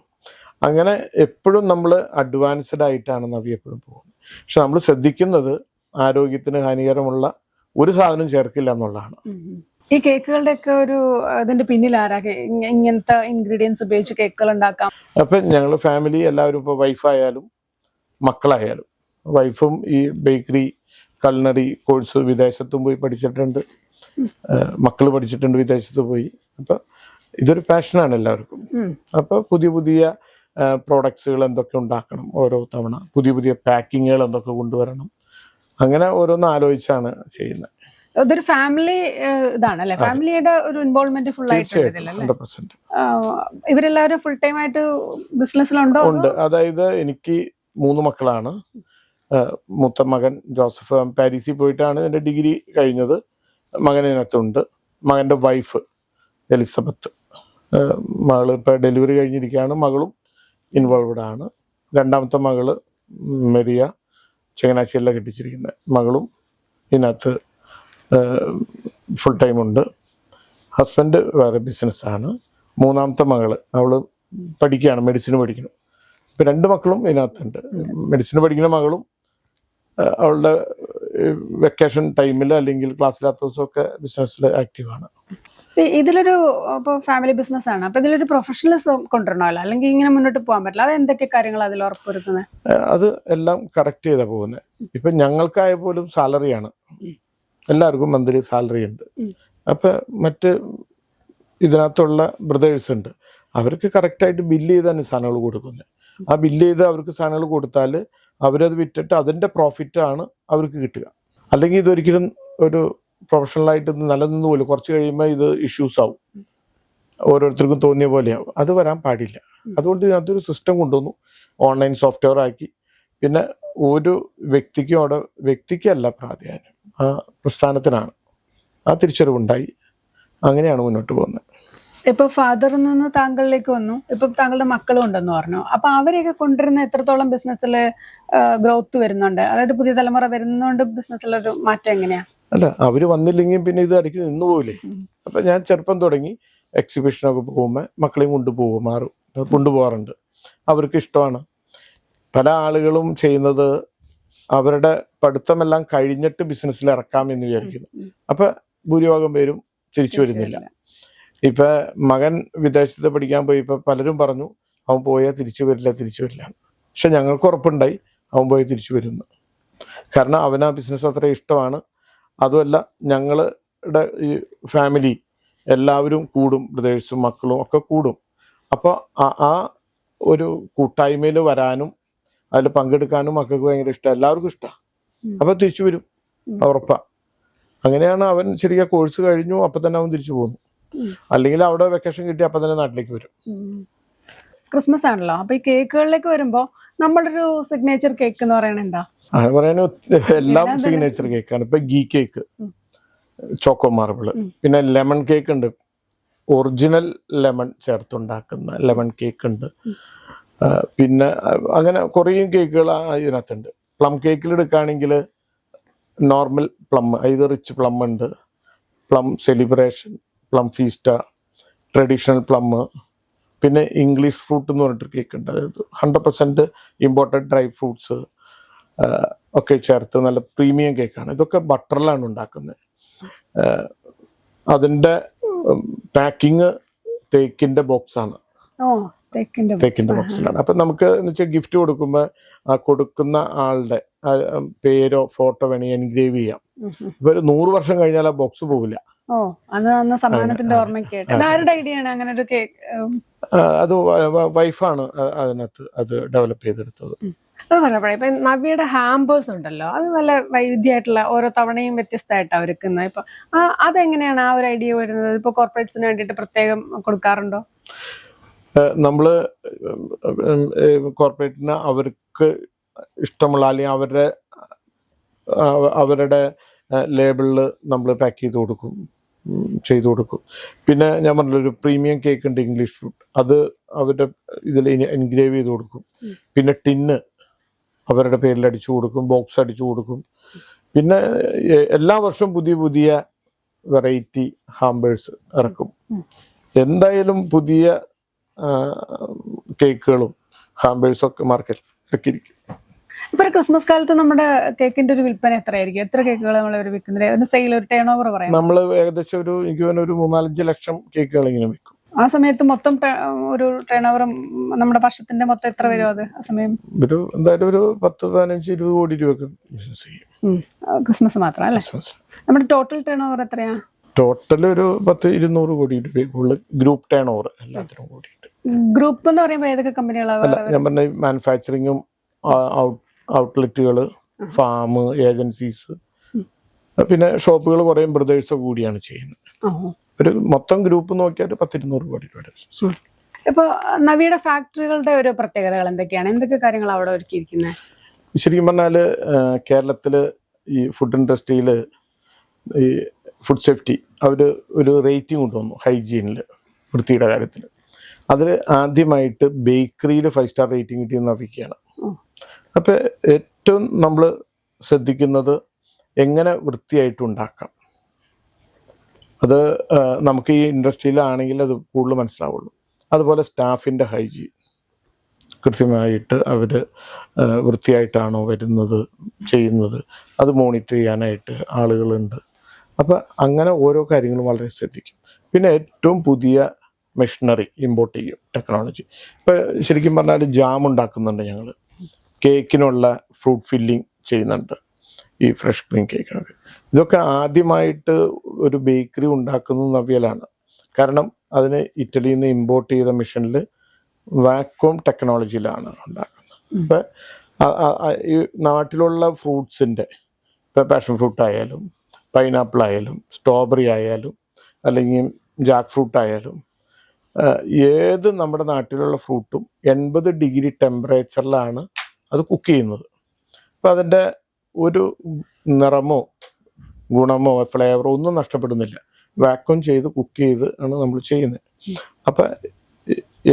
അങ്ങനെ എപ്പോഴും നമ്മൾ അഡ്വാൻസ്ഡ് ആയിട്ടാണ് നവ്യ എപ്പോഴും പോകുന്നത്. പക്ഷെ നമ്മൾ ശ്രദ്ധിക്കുന്നത് ആരോഗ്യത്തിന് ഹാനികരമുള്ള ഒരു സാധനം ചേർക്കില്ല എന്നുള്ളതാണ്. ഈ കേക്കുകളുടെ ഒക്കെ ഒരു അതിന്റെ പിന്നിൽ ഇങ്ങനത്തെ ഇൻഗ്രീഡിയൻസ് ഉപയോഗിച്ച് കേക്കുകൾ ഉണ്ടാക്കാം? അപ്പം ഞങ്ങൾ ഫാമിലി എല്ലാവരും, ഇപ്പോൾ വൈഫായാലും മക്കളായാലും വൈഫും ഈ ബേക്കറി കൾണറി കോഴ്സ് വിദേശത്തും പോയി പഠിച്ചിട്ടുണ്ട്. മക്കൾ പഠിച്ചിട്ടുണ്ട് വിദേശത്ത് പോയി. അപ്പം ഇതൊരു പാഷനാണ് എല്ലാവർക്കും. അപ്പോൾ പുതിയ പുതിയ പ്രോഡക്ട്സുകൾ എന്തൊക്കെ ഉണ്ടാക്കണം, ഓരോ തവണ പുതിയ പുതിയ പാക്കിങ്ങുകൾ എന്തൊക്കെ കൊണ്ടുവരണം, അങ്ങനെ ഓരോന്ന് ആലോചിച്ചാണ് ചെയ്യുന്നത്. ഇതൊരു ഫാമിലി ഇതാണല്ലേ, ഫാമിലിയുടെ ഒരു ഇൻവോൾവ്മെന്റ് ഫുൾ ആയിട്ട് 100%. ഇവരെല്ലാവരും ഫുൾ ടൈം ആയിട്ട് ബിസിനസ്സിലുണ്ടോ? ഉണ്ട്. അതായത് എനിക്ക് 3 മക്കളാണ്. മൂത്ത മകൻ ജോസഫ് പാരീസിൽ പോയിട്ടാണ് എൻ്റെ ഡിഗ്രി കഴിഞ്ഞത്. മകൻ ഇതിനകത്തുണ്ട്. മകൻ്റെ വൈഫ് എലിസബത്ത്, മകള് ഇപ്പോൾ ഡെലിവറി കഴിഞ്ഞിരിക്കുകയാണ്. മകളും ഇൻവോൾവ്ഡ് ആണ്. രണ്ടാമത്തെ മകള് മെരിയ, ചങ്ങനാശ്ശേരിയിലെ കെട്ടിച്ചിരിക്കുന്നത്. മകളും ഇതിനകത്ത് ഫുൾ ടൈം ഉണ്ട്. ഹസ്ബൻഡ് വേറെ ബിസിനസ്സാണ്. മൂന്നാമത്തെ മകള് അവൾ പഠിക്കുകയാണ്, മെഡിസിൻ പഠിക്കണം. ഇപ്പം 2 മക്കളും ഇതിനകത്തുണ്ട്. മെഡിസിൻ പഠിക്കുന്ന മകളും അവളുടെ വെക്കേഷൻ ടൈമിൽ അല്ലെങ്കിൽ ക്ലാസ്സിലാത്ത ദിവസമൊക്കെ ബിസിനസ്സിൽ ആക്റ്റീവാണ്. ഇതിലൊരു ഇപ്പോൾ ഫാമിലി ബിസിനസ് ആണ്, അപ്പൊ ഇതിലൊരു പ്രൊഫഷണലിസം കൊണ്ടുവരണമല്ലോ, അല്ലെങ്കിൽ ഇങ്ങനെ മുന്നോട്ട് പോകാൻ പറ്റില്ല. അത് എന്തൊക്കെ കാര്യങ്ങൾ അതിൽ ഉറപ്പുവരുത്തുന്നത്? അത് എല്ലാം കറക്റ്റ് ചെയ്താ പോകുന്നത്. ഇപ്പം ഞങ്ങൾക്കായ പോലും സാലറിയാണ്, എല്ലാവർക്കും മന്ത്ലി സാലറി ഉണ്ട്. അപ്പം മറ്റ് ഇതിനകത്തുള്ള ബ്രദേഴ്സ് ഉണ്ട്, അവർക്ക് കറക്റ്റായിട്ട് ബില്ല് ചെയ്താണ് സാധനങ്ങൾ കൊടുക്കുന്നത്. ആ ബില്ല് ചെയ്ത് അവർക്ക് സാധനങ്ങൾ കൊടുത്താൽ അവരത് വിറ്റിട്ട് അതിൻ്റെ പ്രോഫിറ്റാണ് അവർക്ക് കിട്ടുക. അല്ലെങ്കിൽ ഇതൊരിക്കലും ഒരു പ്രൊഫഷണലായിട്ട് നിലനിന്ന് പോലും കുറച്ച് കഴിയുമ്പോൾ ഇത് ഇഷ്യൂസ് ആവും, ഓരോരുത്തർക്കും തോന്നിയ പോലെയാവും. അത് വരാൻ പാടില്ല. അതുകൊണ്ട് ഇതിനകത്തൊരു സിസ്റ്റം കൊണ്ടുവന്നു, ഓൺലൈൻ സോഫ്റ്റ്വെയർ ആക്കി. പിന്നെ ഒരു വ്യക്തിക്കും അവിടെ വ്യക്തിക്കല്ല പ്രാധാന്യം, ആ പ്രസ്ഥാനത്തിനാണ്. ആ തിരിച്ചറിവുണ്ടായി. അങ്ങനെയാണ് മുന്നോട്ട് പോകുന്നത്. ഇപ്പൊ ഫാദറിൽ നിന്ന് താങ്കളിലേക്ക് വന്നു, ഇപ്പൊ താങ്കളുടെ മക്കളും ഉണ്ടെന്ന് പറഞ്ഞു. അപ്പൊ അവരെയൊക്കെ കൊണ്ടുവരുന്ന എത്രത്തോളം ബിസിനസ്സിൽ ഗ്രോത്ത് വരുന്നുണ്ട്? അതായത് പുതിയ തലമുറ വരുന്നോണ്ട് ബിസിനസ്സിലൊരു മാറ്റം എങ്ങനെയാ? അല്ല, അവര് വന്നില്ലെങ്കിൽ പിന്നെ ഇത് ഇടയ്ക്ക് നിന്ന് പോയില്ലേ. അപ്പൊ ഞാൻ ചെറുപ്പം തുടങ്ങി എക്സിബിഷനൊക്കെ പോകുമ്പോൾ മക്കളെയും കൊണ്ടുപോകാറുണ്ട്. അവർക്ക് ഇഷ്ടമാണ്. പല ആളുകളും ചെയ്യുന്നത് അവരുടെ പഠിത്തമെല്ലാം കഴിഞ്ഞിട്ട് ബിസിനസ്സിൽ ഇറക്കാം എന്ന് വിചാരിക്കുന്നു. അപ്പൊ ഭൂരിഭാഗം പേരും തിരിച്ചു വരുന്നില്ല. ഇപ്പൊ മകൻ വിദേശത്ത് പഠിക്കാൻ പോയി. ഇപ്പൊ പലരും പറഞ്ഞു അവൻ പോയാൽ തിരിച്ചു വരില്ല. പക്ഷെ ഞങ്ങൾക്ക് ഉറപ്പുണ്ടായി അവൻ പോയി തിരിച്ചു വരുന്നു. കാരണം അവന് ആ ബിസിനസ് അത്ര ഇഷ്ടമാണ്. അതുമല്ല, ഞങ്ങളുടെ ഈ ഫാമിലി എല്ലാവരും കൂടും, ബ്രദേഴ്സും മക്കളും ഒക്കെ കൂടും. അപ്പോൾ ആ ഒരു കൂട്ടായ്മയിൽ വരാനും അതിൽ പങ്കെടുക്കാനും മക്കൾക്ക് ഭയങ്കര ഇഷ്ടമാണ്, എല്ലാവർക്കും ഇഷ്ടമാണ്. അപ്പോൾ തിരിച്ചു വരും, ഉറപ്പാണ്. അങ്ങനെയാണ് അവൻ ചെറിയ കോഴ്സ് കഴിഞ്ഞു, അപ്പം തന്നെ അവൻ തിരിച്ചു പോകുന്നു. അല്ലെങ്കിൽ അവിടെ വെക്കേഷൻ കിട്ടി അപ്പം തന്നെ നാട്ടിലേക്ക് വരും. ക്രിസ്മസ് ആണല്ലോ, അപ്പൊ ഈ കേക്കുകളിലേക്ക് വരുമ്പോ നമ്മളൊരു സിഗ്നേച്ചർ കേക്ക് എന്ന് പറയുന്നത് എന്താ? എല്ലാം സിഗ്നേച്ചർ കേക്കാണ്. ഇപ്പൊ ഗീ കേക്ക്, ചോക്കോ മാർബിള്, പിന്നെ ലെമൺ കേക്ക് ഉണ്ട്, ഒറിജിനൽ ലെമൺ ചേർത്തുണ്ടാക്കുന്ന ലെമൺ കേക്ക് ഉണ്ട്. പിന്നെ അങ്ങനെ കുറേ കേക്കുകൾ ഇതിനകത്തുണ്ട്. പ്ലം കേക്കിൽ എടുക്കുകയാണെങ്കിൽ നോർമൽ പ്ലം, ഇത് റിച്ച് പ്ലം ഉണ്ട്, plum celebration, plum fiesta, traditional plum, പിന്നെ ഇംഗ്ലീഷ് ഫ്രൂട്ട് എന്ന് പറഞ്ഞിട്ട് കേക്ക് ഉണ്ട്. അതായത് 100% ഇമ്പോർട്ടഡ് ഡ്രൈ ഫ്രൂട്ട്സ് ഒക്കെ ചേർത്ത് നല്ല പ്രീമിയം കേക്കാണ്. ഇതൊക്കെ ബട്ടറിലാണ് ഉണ്ടാക്കുന്നത്. അതിൻ്റെ പാക്കിങ് തേക്കിൻ്റെ ബോക്സാണ്, തേക്കിൻ്റെ ബോക്സിലാണ്. അപ്പം നമുക്ക് എന്ന് വെച്ചാൽ ഗിഫ്റ്റ് കൊടുക്കുമ്പോൾ ആ കൊടുക്കുന്ന ആളുടെ പേരോ ഫോട്ടോ വേണമെങ്കിൽ എൻഗ്രേവ് ചെയ്യാം. ഇപ്പൊ ഒരു 100 വർഷം കഴിഞ്ഞാൽ ആ ബോക്സ് പോകില്ല. സമ്മാനത്തിന്റെ ഓർമ്മയ്ക്കായിട്ട് ആരുടെ ഐഡിയ ആണ് അങ്ങനെ ഒരു കേക്ക്? അത് വൈഫാണ് അതിനകത്ത് അത് ഡെവലപ്പ് ചെയ്തെടുത്തത്. അത് പറഞ്ഞപ്പോഴേ ഇപ്പൊ നവ്യയുടെ ഹാമ്പേഴ്സ് ഉണ്ടല്ലോ, അത് നല്ല വൈവിധ്യമായിട്ടുള്ള ഓരോ തവണയും വ്യത്യസ്തമായിട്ടാണ് ഒരുക്കുന്നത്. ഇപ്പൊ അതെങ്ങനെയാണ് ആ ഒരു ഐഡിയ വരുന്നത്? ഇപ്പൊ കോർപ്പറേറ്റ്സിന് വേണ്ടിയിട്ട് പ്രത്യേകം കൊടുക്കാറുണ്ടോ? നമ്മള് കോർപ്പറേറ്റിന് അവർക്ക് ഇഷ്ടമുള്ള അല്ലെങ്കിൽ അവരുടെ ലേബിളിൽ നമ്മൾ പാക്ക് ചെയ്തു കൊടുക്കും. പിന്നെ ഞാൻ പറഞ്ഞൊരു പ്രീമിയം കേക്ക് ഉണ്ട്, ഇംഗ്ലീഷ് ഫ്രൂട്ട്, അത് അവരുടെ ഇതിൽ എൻഗ്രേവ് ചെയ്ത് കൊടുക്കും. പിന്നെ ടിന്ന് അവരുടെ പേരിൽ അടിച്ചു കൊടുക്കും, ബോക്സ് അടിച്ചു കൊടുക്കും. പിന്നെ എല്ലാ വർഷവും പുതിയ പുതിയ വെറൈറ്റി ഹാമ്പേഴ്സ് ഇറക്കും. എന്തായാലും പുതിയ കേക്കുകളും ഹാമ്പേഴ്സും ഒക്കെ മാർക്കറ്റിൽ ഇറക്കിയിരിക്കും. ഇപ്പൊ ക്രിസ്മസ് കാലത്ത് നമ്മുടെ കേക്കിന്റെ ഒരു വിൽപ്പന എത്രയായിരിക്കും? എത്ര കേക്കുകൾ നമ്മൾ വിൽക്കുന്നത്? ഒരു സെയിൽ, ഒരു ടേൺ ഓവർ പറയാം. നമ്മൾ ഏകദേശം എനിക്ക് ഒരു 3-4 ലക്ഷം കേക്കുകൾ ഇങ്ങനെ വിൽക്കും. ആ സമയത്ത് മൊത്തം ഒരു ടേൺ ഓവർ നമ്മുടെ വർഷത്തിന്റെ മൊത്തം എത്ര വരും അത് ആ സമയം? എന്തായാലും ഒരു 10-15-20 കോടി രൂപയൊക്കെ ബിസിനസ് ചെയ്യും. ക്രിസ്മസ് മാത്രം അല്ലേ? നമ്മുടെ ടോട്ടൽ ടേൺ ഓവർ എത്രയാ? ടോട്ടൽ ഒരു 100-200 കോടി രൂപയ്ക്കുള്ള ഗ്രൂപ്പ് ടേൺ ഓവർ എല്ലാത്തിനും കൂടിയിട്ട്. ഗ്രൂപ്പ് എന്ന് പറയുമ്പോൾ ഏതൊക്കെ കമ്പനികളാണ്? ഞാൻ പറഞ്ഞ മാനുഫാക്ചറിങ്ങും ഔട്ട്ലെറ്റുകൾ, ഫാം, ഏജൻസീസ്, പിന്നെ ഷോപ്പുകൾ കുറേ ബ്രദേഴ്സ് കൂടിയാണ് ചെയ്യുന്നത്. ഒരു മൊത്തം ഗ്രൂപ്പ് നോക്കിയാൽ 100-200 കോടി രൂപയുടെ ബിസിനസ്. ഇപ്പൊ നവിയുടെ ഫാക്ടറികളുടെ ഒരു പ്രത്യേകതകൾ എന്തൊക്കെയാണ്? എന്തൊക്കെ കാര്യങ്ങൾ അവിടെ ഒരുക്കിയിരിക്കുന്നത്? ശരിക്കും പറഞ്ഞാൽ കേരളത്തിൽ ഈ ഫുഡ് ഇൻഡസ്ട്രിയിൽ ഈ ഫുഡ് സേഫ്റ്റി അവർ ഒരു റേറ്റിംഗ് കൊണ്ടുവന്നു ഹൈജീനിൽ, വൃത്തിയുടെ കാര്യത്തിൽ. അതിൽ ആദ്യമായിട്ട് ബേക്കറിയിൽ 5 സ്റ്റാർ റേറ്റിംഗ് കിട്ടിയെന്ന് നവിക്കുകയാണ്. അപ്പോൾ ഏറ്റവും നമ്മൾ ശ്രദ്ധിക്കുന്നത് എങ്ങനെ വൃത്തിയായിട്ട് ഉണ്ടാക്കാം. അത് നമുക്ക് ഈ ഇൻഡസ്ട്രിയിലാണെങ്കിൽ അത് കൂടുതൽ മനസ്സിലാവുള്ളൂ. അതുപോലെ സ്റ്റാഫിൻ്റെ ഹൈജീൻ കൃത്യമായിട്ട് അവർ വൃത്തിയായിട്ടാണോ വരുന്നത് ചെയ്യുന്നത്, അത് മോണിറ്റർ ചെയ്യാനായിട്ട് ആളുകളുണ്ട്. അപ്പം അങ്ങനെ ഓരോ കാര്യങ്ങളും വളരെ ശ്രദ്ധിക്കും. പിന്നെ ഏറ്റവും പുതിയ മെഷീനറി ഇമ്പോർട്ട് ചെയ്യും, ടെക്നോളജി. ഇപ്പം ശരിക്കും പറഞ്ഞാൽ ജാം ഉണ്ടാക്കുന്നുണ്ട് ഞങ്ങൾ, കേക്കിനുള്ള ഫ്രൂട്ട് ഫില്ലിങ് ചെയ്യുന്നുണ്ട്, ഈ ഫ്രഷ് ക്രീം കേക്കിനൊക്കെ. ഇതൊക്കെ ആദ്യമായിട്ട് ഒരു ബേക്കറി ഉണ്ടാക്കുന്നത് നവ്യലാണ്. കാരണം അതിന് ഇറ്റലിയിൽ നിന്ന് ഇമ്പോർട്ട് ചെയ്ത മെഷീനിൽ വാക്വം ടെക്നോളജിയിലാണ് ഉണ്ടാക്കുന്നത്. ഇപ്പം ഈ നാട്ടിലുള്ള ഫ്രൂട്ട്സിൻ്റെ, ഇപ്പം പാഷൻ ഫ്രൂട്ട് ആയാലും പൈനാപ്പിൾ ആയാലും സ്ട്രോബെറി ആയാലും അല്ലെങ്കിൽ ജാക്ക് ഫ്രൂട്ട് ആയാലും ഏത് നമ്മുടെ നാട്ടിലുള്ള ഫ്രൂട്ടും 80 ഡിഗ്രി ടെമ്പറേച്ചറിലാണ് അത് കുക്ക് ചെയ്യുന്നത്. അപ്പം അതിൻ്റെ ഒരു നിറമോ ഗുണമോ ഫ്ലേവറോ ഒന്നും നഷ്ടപ്പെടുന്നില്ല. വാക്വം ചെയ്ത് കുക്ക് ചെയ്ത് ആണ് നമ്മൾ ചെയ്യുന്നത്. അപ്പം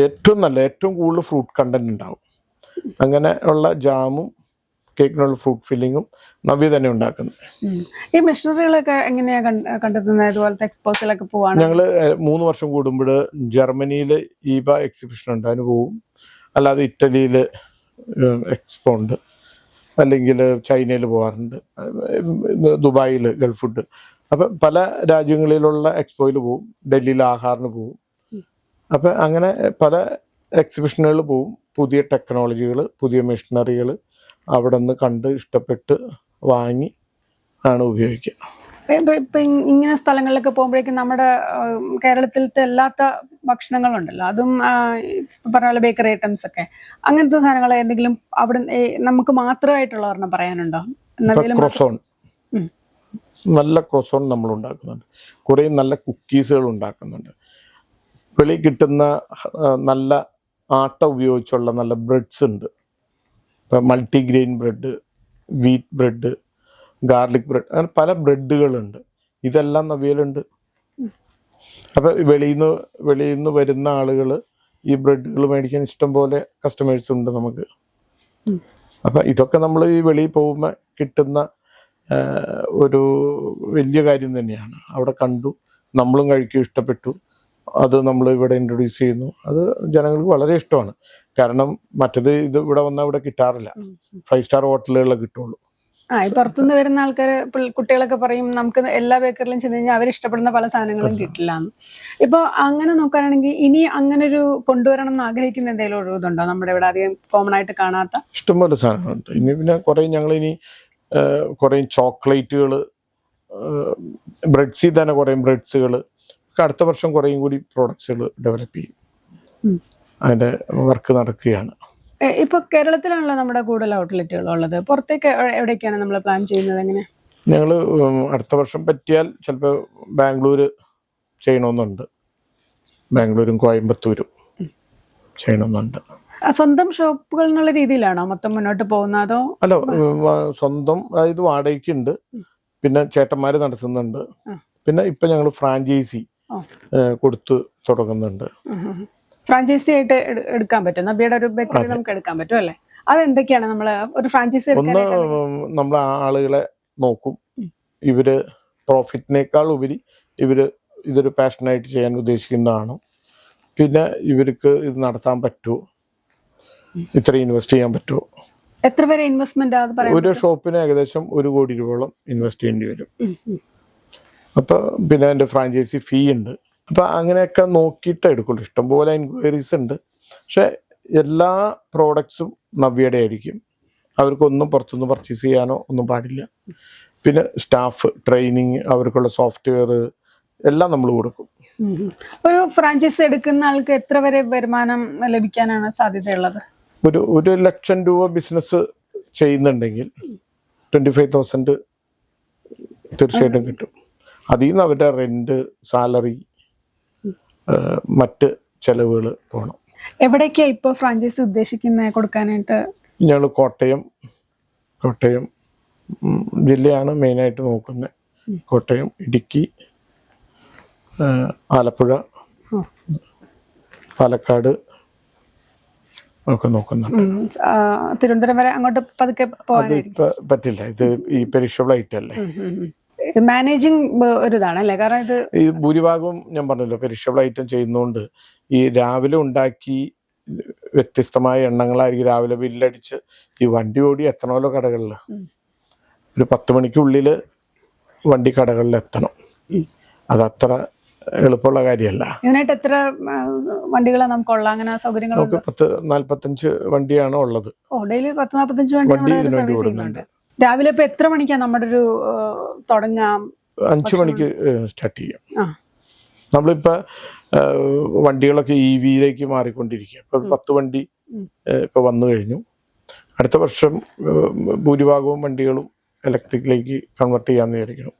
ഏറ്റവും കൂടുതൽ ഫ്രൂട്ട് കണ്ടന്റ് ഉണ്ടാവും. അങ്ങനെ ഉള്ള ജാമും കേക്കിനുള്ള ഫ്രൂട്ട് ഫില്ലിങ്ങും നവ്യ തന്നെ ഉണ്ടാക്കുന്നത്. ഈ മെഷീനറികളൊക്കെ എങ്ങനെയാ കണ്ടെത്തുന്നത്? ഇതുപോലത്തെ എക്സ്പോസിലൊക്കെ പോവാണ്. ഞങ്ങൾ 3 വർഷം കൂടുമ്പോൾ ജർമ്മനിയിൽ ഈബ എക്സിബിഷൻ ഉണ്ട്, അതിന് പോവും. അല്ലാതെ ഇറ്റലിയിൽ എക്സ്പോ ഉണ്ട്, അല്ലെങ്കിൽ ചൈനയിൽ പോകാറുണ്ട്, ദുബായിൽ ഗൾഫ് ഫുഡ്. അപ്പം പല രാജ്യങ്ങളിലുള്ള എക്സ്പോയിൽ പോവും, ഡൽഹിയിൽ ആഹാറിന് പോവും. അപ്പം അങ്ങനെ പല എക്സിബിഷനുകളിൽ പോവും. പുതിയ ടെക്നോളജികൾ, പുതിയ മെഷീനറികൾ അവിടെ നിന്ന് കണ്ട് ഇഷ്ടപ്പെട്ട് വാങ്ങി ആണ് ഉപയോഗിക്കുക. ഇപ്പം ഇങ്ങനെ സ്ഥലങ്ങളിലൊക്കെ പോകുമ്പോഴേക്കും നമ്മുടെ കേരളത്തിലത്തെ അല്ലാത്ത ഭക്ഷണങ്ങളുണ്ടല്ലോ, അതും പറഞ്ഞ പോലെ ബേക്കറി ഐറ്റംസ് ഒക്കെ, അങ്ങനത്തെ സാധനങ്ങൾ എന്തെങ്കിലും അവിടെ നമുക്ക് മാത്രമായിട്ടുള്ള ഒരെണ്ണം പറയാനുണ്ടോ? ക്രോസോൺ, നല്ല ക്രോസോൺ നമ്മൾ ഉണ്ടാക്കുന്നുണ്ട്. കുറേ നല്ല കുക്കീസുകൾ ഉണ്ടാക്കുന്നുണ്ട്. വെളിയിൽ കിട്ടുന്ന നല്ല ആട്ട ഉപയോഗിച്ചുള്ള നല്ല ബ്രെഡ്സ് ഉണ്ട്. ഇപ്പം multigrain bread, wheat bread, garlic bread, അങ്ങനെ പല ബ്രെഡുകളുണ്ട്. ഇതെല്ലാം നവ്യയിലുണ്ട്. അപ്പം വെളിയിൽ നിന്ന് വരുന്ന ആളുകൾ ഈ ബ്രെഡുകൾ മേടിക്കാൻ ഇഷ്ടം പോലെ കസ്റ്റമേഴ്സ് ഉണ്ട് നമുക്ക്. അപ്പം ഇതൊക്കെ നമ്മൾ ഈ വെളിയിൽ പോകുമ്പോൾ കിട്ടുന്ന ഒരു വലിയ കാര്യം തന്നെയാണ്. അവിടെ കണ്ടു, നമ്മളും കഴിക്കും, ഇഷ്ടപ്പെട്ടു, അത് നമ്മൾ ഇവിടെ ഇൻട്രൊഡ്യൂസ് ചെയ്യുന്നു. അത് ജനങ്ങൾക്ക് വളരെ ഇഷ്ടമാണ്. കാരണം മറ്റത് ഇത് ഇവിടെ വന്നാൽ ഇവിടെ കിട്ടാറില്ല. 5 സ്റ്റാർ ഹോട്ടലുകളിലൊക്കെ കിട്ടുള്ളൂ. പുറത്തുനിന്ന് വരുന്ന ആൾക്കാർ, കുട്ടികളൊക്കെ പറയും നമുക്ക് എല്ലാ ബേക്കറിലും ചെന്ന് കഴിഞ്ഞാൽ അവരിഷ്ടപ്പെടുന്ന പല സാധനങ്ങളും കിട്ടില്ല. ഇപ്പോൾ അങ്ങനെ നോക്കുകയാണെങ്കിൽ ഇനി അങ്ങനെ ഒരു കൊണ്ടുവരണം എന്ന് ആഗ്രഹിക്കുന്ന എന്തെങ്കിലും ഒരു ഇതുണ്ടോ നമ്മുടെ ഇവിടെ അധികം കോമൺ ആയിട്ട് കാണാത്ത? ഇഷ്ടംപോലെ സാധനങ്ങളുണ്ട്. ഇനി പിന്നെ കുറേ ഞങ്ങളിനി കുറേ ചോക്ലേറ്റുകൾ, ബ്രെഡ്സിൽ തന്നെ കുറേ ബ്രെഡ്സുകൾ, അടുത്ത വർഷം കുറേയും കൂടി പ്രോഡക്ട്സുകൾ ഡെവലപ്പ് ചെയ്യും. അതിൻ്റെ വർക്ക് നടക്കുകയാണ്. ഇപ്പൊ കേരളത്തിലാണല്ലോ നമ്മുടെ കൂടുതൽ ഔട്ട്ലെറ്റുകൾ ഉള്ളത്. പുറത്തേക്ക് എവിടേക്കാണ് നമ്മൾ പ്ലാൻ ചെയ്യുന്നത്? എങ്ങനെ? ഞങ്ങൾ അടുത്ത വർഷം പറ്റിയാൽ ചിലപ്പോൾ ബാംഗ്ലൂർ ചെയ്യണമെന്നുണ്ട്. ബാംഗ്ലൂരും കോയമ്പത്തൂരും ചെയ്യണമെന്നുണ്ട്. സ്വന്തം ഷോപ്പുകൾ എന്നുള്ള രീതിയിലാണോ മൊത്തം മുന്നോട്ട് പോകുന്നത്? അതോ അല്ല, സ്വന്തം, അതായത് വാടകയ്ക്കുണ്ട്, പിന്നെ ചേട്ടന്മാർ നടത്തുന്നുണ്ട്, പിന്നെ ഇപ്പം ഞങ്ങൾ ഫ്രാഞ്ചൈസി കൊടുത്ത് തുടങ്ങുന്നുണ്ട്. ഫ്രാഞ്ചൈസി ആയിട്ട് എടുക്കാൻ പറ്റും? നബിയുടെ ഒരു ബേക്കറി നമുക്ക് എടുക്കാൻ പറ്റും അല്ലേ? അതെന്തൊക്കെയാണ് നമ്മൾ ഒരു ഫ്രാഞ്ചൈസി? ഒന്ന്, നമ്മൾ ആളുകളെ നോക്കും. ഇവര് പ്രോഫിറ്റിനേക്കാൾ ഉപരി ഇതൊരു പാഷനായിട്ട് ചെയ്യാൻ ഉദ്ദേശിക്കുന്നതാണ്. പിന്നെ ഇവർക്ക് ഇത് നടത്താൻ പറ്റുമോ, ഇത്ര ഇൻവെസ്റ്റ് ചെയ്യാൻ പറ്റുമോ. എത്ര വരെ ഇൻവെസ്റ്റ്മെന്റ്? ഒരു ഷോപ്പിന് ഏകദേശം 1 കോടി രൂപയോളം ഇൻവെസ്റ്റ് ചെയ്യേണ്ടി വരും. അപ്പോൾ പിന്നെ അതിൻ്റെ ഫ്രാഞ്ചൈസി ഫീ ഉണ്ട്, അപ്പം അങ്ങനെയൊക്കെ നോക്കിയിട്ടേ എടുക്കുള്ളൂ. ഇഷ്ടംപോലെ എൻക്വയറീസ് ഉണ്ട്. പക്ഷെ എല്ലാ പ്രോഡക്ട്സും നവ്യയുടെ ആയിരിക്കും. അവർക്കൊന്നും പുറത്തുനിന്ന് പർച്ചേസ് ചെയ്യാനോ ഒന്നും പാടില്ല. പിന്നെ സ്റ്റാഫ് ട്രെയിനിങ്, അവർക്കുള്ള സോഫ്റ്റ്വെയർ എല്ലാം നമ്മൾ കൊടുക്കും. ഒരു ഫ്രാഞ്ചൈസി എടുക്കുന്ന ആൾക്ക് എത്ര വരെ വരുമാനം ലഭിക്കാനാണ് സാധ്യതയുള്ളത്? ഒരു 1,00,000 രൂപ ബിസിനസ് ചെയ്യുന്നുണ്ടെങ്കിൽ 25,000 തീർച്ചയായിട്ടും കിട്ടും. അതിൽ നിന്ന് അവരുടെ റെന്റ്, സാലറി, മറ്റ് ചെലവുകൾ പോകണം. എവിടേക്കാ ഇപ്പോൾ ഫ്രാഞ്ചൈസി ഉദ്ദേശിക്കുന്നത് കൊടുക്കാനായിട്ട്? ഞങ്ങൾ കോട്ടയം ജില്ലയാണ് മെയിനായിട്ട് നോക്കുന്നത്. കോട്ടയം, ഇടുക്കി, ആലപ്പുഴ, പാലക്കാട് ഒക്കെ നോക്കുന്നുണ്ട്. തിരുവനന്തപുരം വരെ അങ്ങോട്ട് പതുക്കെ അത് ഇപ്പൊ പറ്റില്ല. ഇത് ഈ പെരിഷബിൾ ഐറ്റം അല്ലേ. മാനേജിങ് ഒരു ഇതാണല്ലേ, കാരണം ഇത് ഈ ഭൂരിഭാഗവും ഞാൻ പറഞ്ഞല്ലോ പെരിഷബിൾ ഐറ്റം ചെയ്യുന്നതുകൊണ്ട് ഈ രാവിലെ ഉണ്ടാക്കി വ്യത്യസ്തമായ എണ്ണങ്ങളായിരിക്കും രാവിലെ ബില്ലടിച്ച് ഈ വണ്ടി ഓടി എത്തണമല്ലോ കടകളിൽ. ഒരു 10 മണിക്കുള്ളിൽ വണ്ടി കടകളിൽ എത്തണം. അതത്ര എളുപ്പമുള്ള കാര്യമല്ല. ഇതിനായിട്ട് എത്ര വണ്ടികളാണ് നമുക്കുള്ള അങ്ങനെ സൗകര്യങ്ങൾ? നമുക്ക് 10-45 വണ്ടിയാണ് ഉള്ളത്. ഡെയിലി 10-45 വണ്ടി സർവീസ് ചെയ്യുന്നുണ്ട്. രാവിലെ ഇപ്പൊ എത്ര മണിക്കാണ് നമ്മുടെ ഒരു തുടങ്ങാം? 5 മണിക്ക് സ്റ്റാർട്ട് ചെയ്യാം. നമ്മളിപ്പോ വണ്ടികളൊക്കെ EV-യിലേക്ക് മാറിക്കൊണ്ടിരിക്കുക. ഇപ്പൊ 10 വണ്ടി ഇപ്പൊ വന്നു കഴിഞ്ഞു. അടുത്ത വർഷം ഭൂരിഭാഗവും വണ്ടികളും ഇലക്ട്രിക്കിലേക്ക് കൺവേർട്ട് ചെയ്യാന്ന് വിചാരിക്കണം.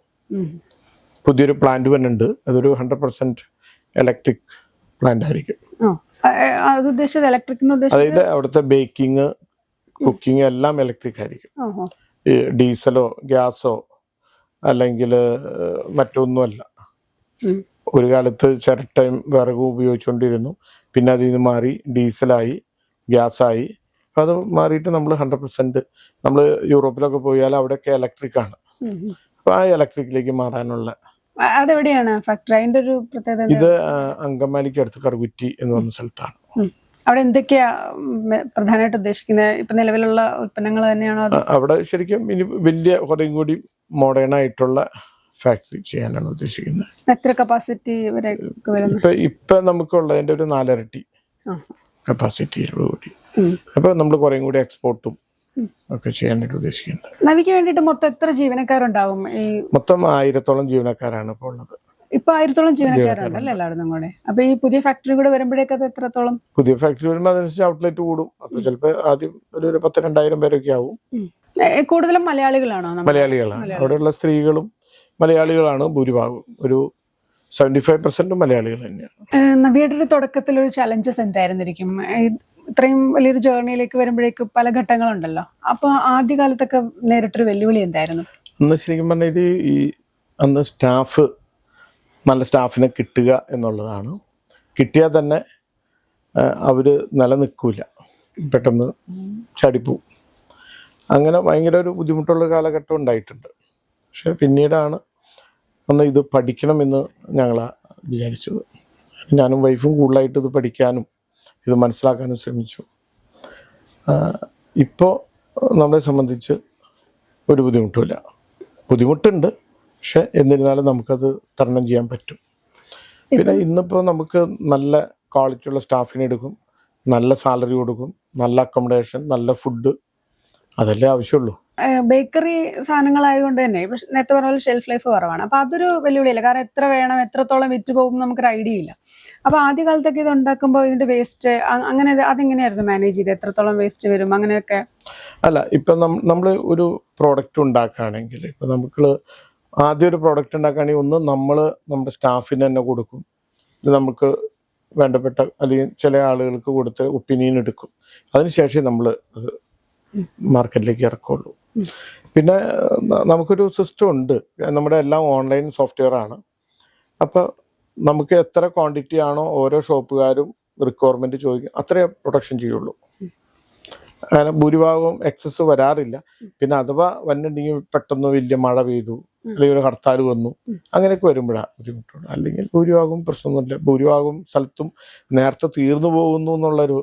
പുതിയൊരു പ്ലാന്റ് വരുന്നുണ്ട്. അതൊരു 100% ഇലക്ട്രിക് പ്ലാന്റ് ആയിരിക്കും. അതായത് അവിടുത്തെ ബേക്കിംഗ്, കുക്കിംഗ് എല്ലാം ഇലക്ട്രിക് ആയിരിക്കും. ഡീസലോ ഗ്യാസോ അല്ലെങ്കിൽ മറ്റൊന്നുമല്ല. ഒരു കാലത്ത് ചിരട്ടയും വിറകും ഉപയോഗിച്ചുകൊണ്ടിരുന്നു. പിന്നെ അതിൽ നിന്ന് മാറി ഡീസലായി, ഗ്യാസായി. അത് മാറിയിട്ട് നമ്മൾ 100%, നമ്മൾ യൂറോപ്പിലൊക്കെ പോയാൽ അവിടെയൊക്കെ ഇലക്ട്രിക് ആണ്. അപ്പൊ ആ ഇലക്ട്രിക്കിലേക്ക് മാറാനുള്ള അതെവിടെയാണ് ഫാക്ടറി? അതിന്റെ ഒരു പ്രത്യേകത? ഇത് അങ്കമാലിക്ക് അടുത്ത് കറുകുറ്റി എന്ന് പറഞ്ഞ സ്ഥലത്താണ്. അവിടെ എന്തൊക്കെയാ പ്രധാനമായിട്ട് ഉദ്ദേശിക്കുന്നത്? ഇപ്പൊ നിലവിലുള്ള ഉൽപ്പന്നങ്ങൾ തന്നെയാണോ? അവിടെ ശരിക്കും ഇനി വലിയ കുറേയും കൂടി മോഡേൺ ആയിട്ടുള്ള ഫാക്ടറി ചെയ്യാനാണ് ഉദ്ദേശിക്കുന്നത്. എത്ര കപ്പാസിറ്റി വരെ? ഇപ്പൊ നമുക്കുള്ളതിന്റെ ഒരു 4 ഇരട്ടി കപ്പാസിറ്റിയോടുകൂടി. അപ്പൊ നമ്മൾ കുറേയും കൂടി എക്സ്പോർട്ടും ഒക്കെ ചെയ്യാനായിട്ട് ഉദ്ദേശിക്കുന്നത്. നവിക്ക് വേണ്ടിട്ട് മൊത്തം എത്ര ജീവനക്കാരുണ്ടാവും? മൊത്തം 1000-ഓളം ജീവനക്കാരാണ് ഇപ്പോൾ ഉള്ളത്. ഇപ്പൊ 1000-ഓളം ജീവനക്കാരുണ്ടല്ലേ എല്ലായിടത്തും കൂടെ. അപ്പൊ ഈ പുതിയ ഫാക്ടറി കൂടെ വരുമ്പോഴേക്ക് അത് എത്രത്തോളം? പുതിയ ഫാക്ടറി വരുമ്പോൾ അതനുസരിച്ച് ഔട്ട്ലെറ്റ് കൂടും. അപ്പൊ ചിലപ്പോൾ ആദ്യം ഒരു 10,000-2,000 പേരൊക്കെ ആവും. കൂടുതലും മലയാളികളാണോ? മലയാളികളാണ്. അവിടെയുള്ള സ്ത്രീകളും മലയാളികളാണ് ഭൂരിഭാഗം. ഒരു 75% മലയാളികൾ തന്നെയാണ്. നവിയുടെ ഒരു തുടക്കത്തിൽ ഒരു ചലഞ്ചസ് എന്തായിരുന്നിരിക്കും? ഇത്രയും വലിയൊരു ജേർണിയിലേക്ക് വരുമ്പോഴേക്ക് പല ഘട്ടങ്ങളുണ്ടല്ലോ. അപ്പൊ ആദ്യകാലത്തൊക്കെ നേരിട്ടൊരു വെല്ലുവിളി എന്തായിരുന്നു? അന്ന് ശരിക്കും പറഞ്ഞാൽ അന്ന് നല്ല സ്റ്റാഫിനെ കിട്ടുക എന്നുള്ളതാണ്. കിട്ടിയാൽ തന്നെ അവര് നിലനിൽക്കൂല, പെട്ടെന്ന് ചാടിപ്പോവും. അങ്ങനെ ഭയങ്കര ഒരു ബുദ്ധിമുട്ടുള്ള കാലഘട്ടം ഉണ്ടായിട്ടുണ്ട്. പക്ഷെ പിന്നീടാണ് അന്ന് ഇത് പഠിക്കണമെന്ന് ഞങ്ങൾ വിചാരിച്ചത്. ഞാനും വൈഫും കൂടുതലായിട്ട് ഇത് പഠിക്കാനും ഇത് മനസ്സിലാക്കാനും ശ്രമിച്ചു. ഇപ്പോൾ നമ്മളെ സംബന്ധിച്ച് ഒരു ബുദ്ധിമുട്ടുമില്ല. ബുദ്ധിമുട്ടുണ്ട്, പക്ഷെ എന്നിരുന്നാലും നമുക്കത് തരണം ചെയ്യാൻ പറ്റും. പിന്നെ ഇന്നിപ്പോൾ നമുക്ക് നല്ല ക്വാളിറ്റിയുള്ള സ്റ്റാഫിനെ എടുക്കും, നല്ല സാലറി കൊടുക്കും, നല്ല അക്കോമഡേഷൻ, നല്ല ഫുഡ്, അതല്ലേ ആവശ്യമുള്ളൂ. ബേക്കറി സാധനങ്ങളായതുകൊണ്ട് തന്നെ നേരത്തെ പറഞ്ഞ പോലെ ഷെൽഫ് ലൈഫ് കുറവാണ്. അപ്പൊ അതൊരു വെല്ലുവിളിയില്ല. കാരണം എത്ര വേണം, എത്രത്തോളം വിറ്റ് പോകും നമുക്കൊരു ഐഡിയ ഇല്ല. അപ്പൊ ആദ്യകാലത്തൊക്കെ ഇത് ഉണ്ടാക്കുമ്പോൾ ഇതിന്റെ വേസ്റ്റ് അങ്ങനെ അതെങ്ങനെയായിരുന്നു മാനേജ് ചെയ്ത്? എത്രത്തോളം വേസ്റ്റ് വരും അങ്ങനെയൊക്കെ? അല്ല, ഇപ്പൊ നമ്മൾ ഒരു പ്രോഡക്റ്റ് ഉണ്ടാക്കുകയാണെങ്കിൽ, ഇപ്പൊ നമുക്ക് ആദ്യം ഒരു പ്രോഡക്റ്റ് ഉണ്ടാക്കുകയാണെങ്കിൽ ഒന്ന് നമ്മൾ നമ്മുടെ സ്റ്റാഫിന് തന്നെ കൊടുക്കും. ഇത് നമുക്ക് വേണ്ടപ്പെട്ട അല്ലെങ്കിൽ ചില ആളുകൾക്ക് കൊടുത്ത് ഒപ്പീനിയൻ എടുക്കും. അതിനുശേഷം നമ്മൾ അത് മാർക്കറ്റിലേക്ക് ഇറക്കുള്ളൂ. പിന്നെ നമുക്കൊരു സിസ്റ്റം ഉണ്ട്. നമ്മുടെ എല്ലാം ഓൺലൈൻ സോഫ്റ്റ്വെയർ ആണ്. അപ്പോൾ നമുക്ക് എത്ര ക്വാണ്ടിറ്റി ആണോ ഓരോ ഷോപ്പുകാരും റിക്വയർമെന്റ് ചോദിക്കും, അത്രേ പ്രൊഡക്ഷൻ ചെയ്യുള്ളൂ. അങ്ങനെ ഭൂരിഭാഗവും എക്സസ് വരാറില്ല. പിന്നെ അഥവാ വന്നിട്ടുണ്ടെങ്കിൽ പെട്ടെന്ന് വലിയ മഴ പെയ്തു, അല്ലെങ്കിൽ ഒരു ഹർത്താൽ വന്നു, അങ്ങനെയൊക്കെ വരുമ്പോഴാണ് ബുദ്ധിമുട്ടുണ്ട്. അല്ലെങ്കിൽ ഭൂരിഭാഗം പ്രശ്നമൊന്നുമില്ല. ഭൂരിഭാഗം സ്ഥലത്തും നേരത്തെ തീർന്നു പോകുന്നു എന്നുള്ളൊരു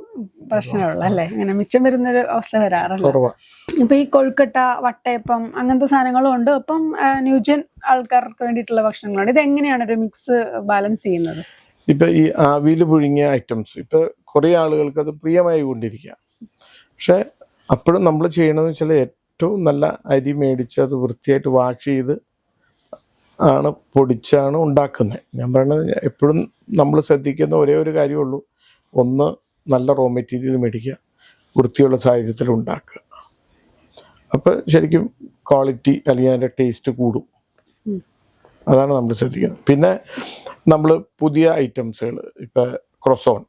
പ്രശ്നമുള്ള അല്ലേ, അങ്ങനെ മിച്ചം വരുന്നൊരു അവസ്ഥ വരാറില്ല. കുറവാണ്. ഇപ്പൊ ഈ കൊഴുക്കട്ട, വട്ടയപ്പം അങ്ങനത്തെ സാധനങ്ങളും ഉണ്ട്. അപ്പം ന്യൂജൻ ആൾക്കാർക്ക് വേണ്ടിയിട്ടുള്ള ഭക്ഷണങ്ങളുണ്ട്. ഇത് എങ്ങനെയാണ് ഒരു മിക്സ് ബാലൻസ് ചെയ്യുന്നത്? ഇപ്പൊ ഈ ആവിയിൽ പുഴുങ്ങിയ ഐറ്റംസ് ഇപ്പൊ കുറെ ആളുകൾക്ക് അത് പ്രിയമായി കൊണ്ടിരിക്കുക. പക്ഷെ അപ്പോഴും നമ്മൾ ചെയ്യണമെന്ന് വെച്ചാൽ ഏറ്റവും നല്ല അരി മേടിച്ച് അത് വൃത്തിയായിട്ട് വാഷ് ചെയ്ത് ആണ് പൊടിച്ചാണ് ഉണ്ടാക്കുന്നത്. ഞാൻ പറയുന്നത് എപ്പോഴും നമ്മൾ ശ്രദ്ധിക്കുന്ന ഒരേ ഒരു കാര്യമുള്ളൂ, ഒന്ന് നല്ല റോ മെറ്റീരിയൽ മേടിക്കുക, വൃത്തിയുള്ള സാഹചര്യത്തിൽ ഉണ്ടാക്കുക. അപ്പോൾ ശരിക്കും ക്വാളിറ്റി അല്ലെങ്കിൽ അതിൻ്റെ ടേസ്റ്റ് കൂടും. അതാണ് നമ്മൾ ശ്രദ്ധിക്കുന്നത്. പിന്നെ നമ്മൾ പുതിയ ഐറ്റംസുകൾ ഇപ്പം ക്രൊസോൺ,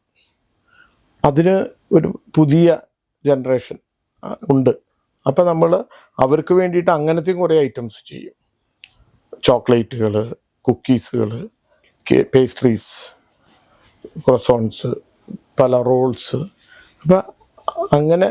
അതിന് ഒരു പുതിയ ജനറേഷൻ ഉണ്ട്. അപ്പം നമ്മൾ അവർക്ക് വേണ്ടിയിട്ട് അങ്ങനത്തെ കുറേ ഐറ്റംസ് ചെയ്യും. ചോക്ലേറ്റുകൾ, കുക്കീസുകൾ, പേസ്ട്രീസ്, ക്രൊസോൺസ്, പല റോൾസ്. അപ്പം അങ്ങനെ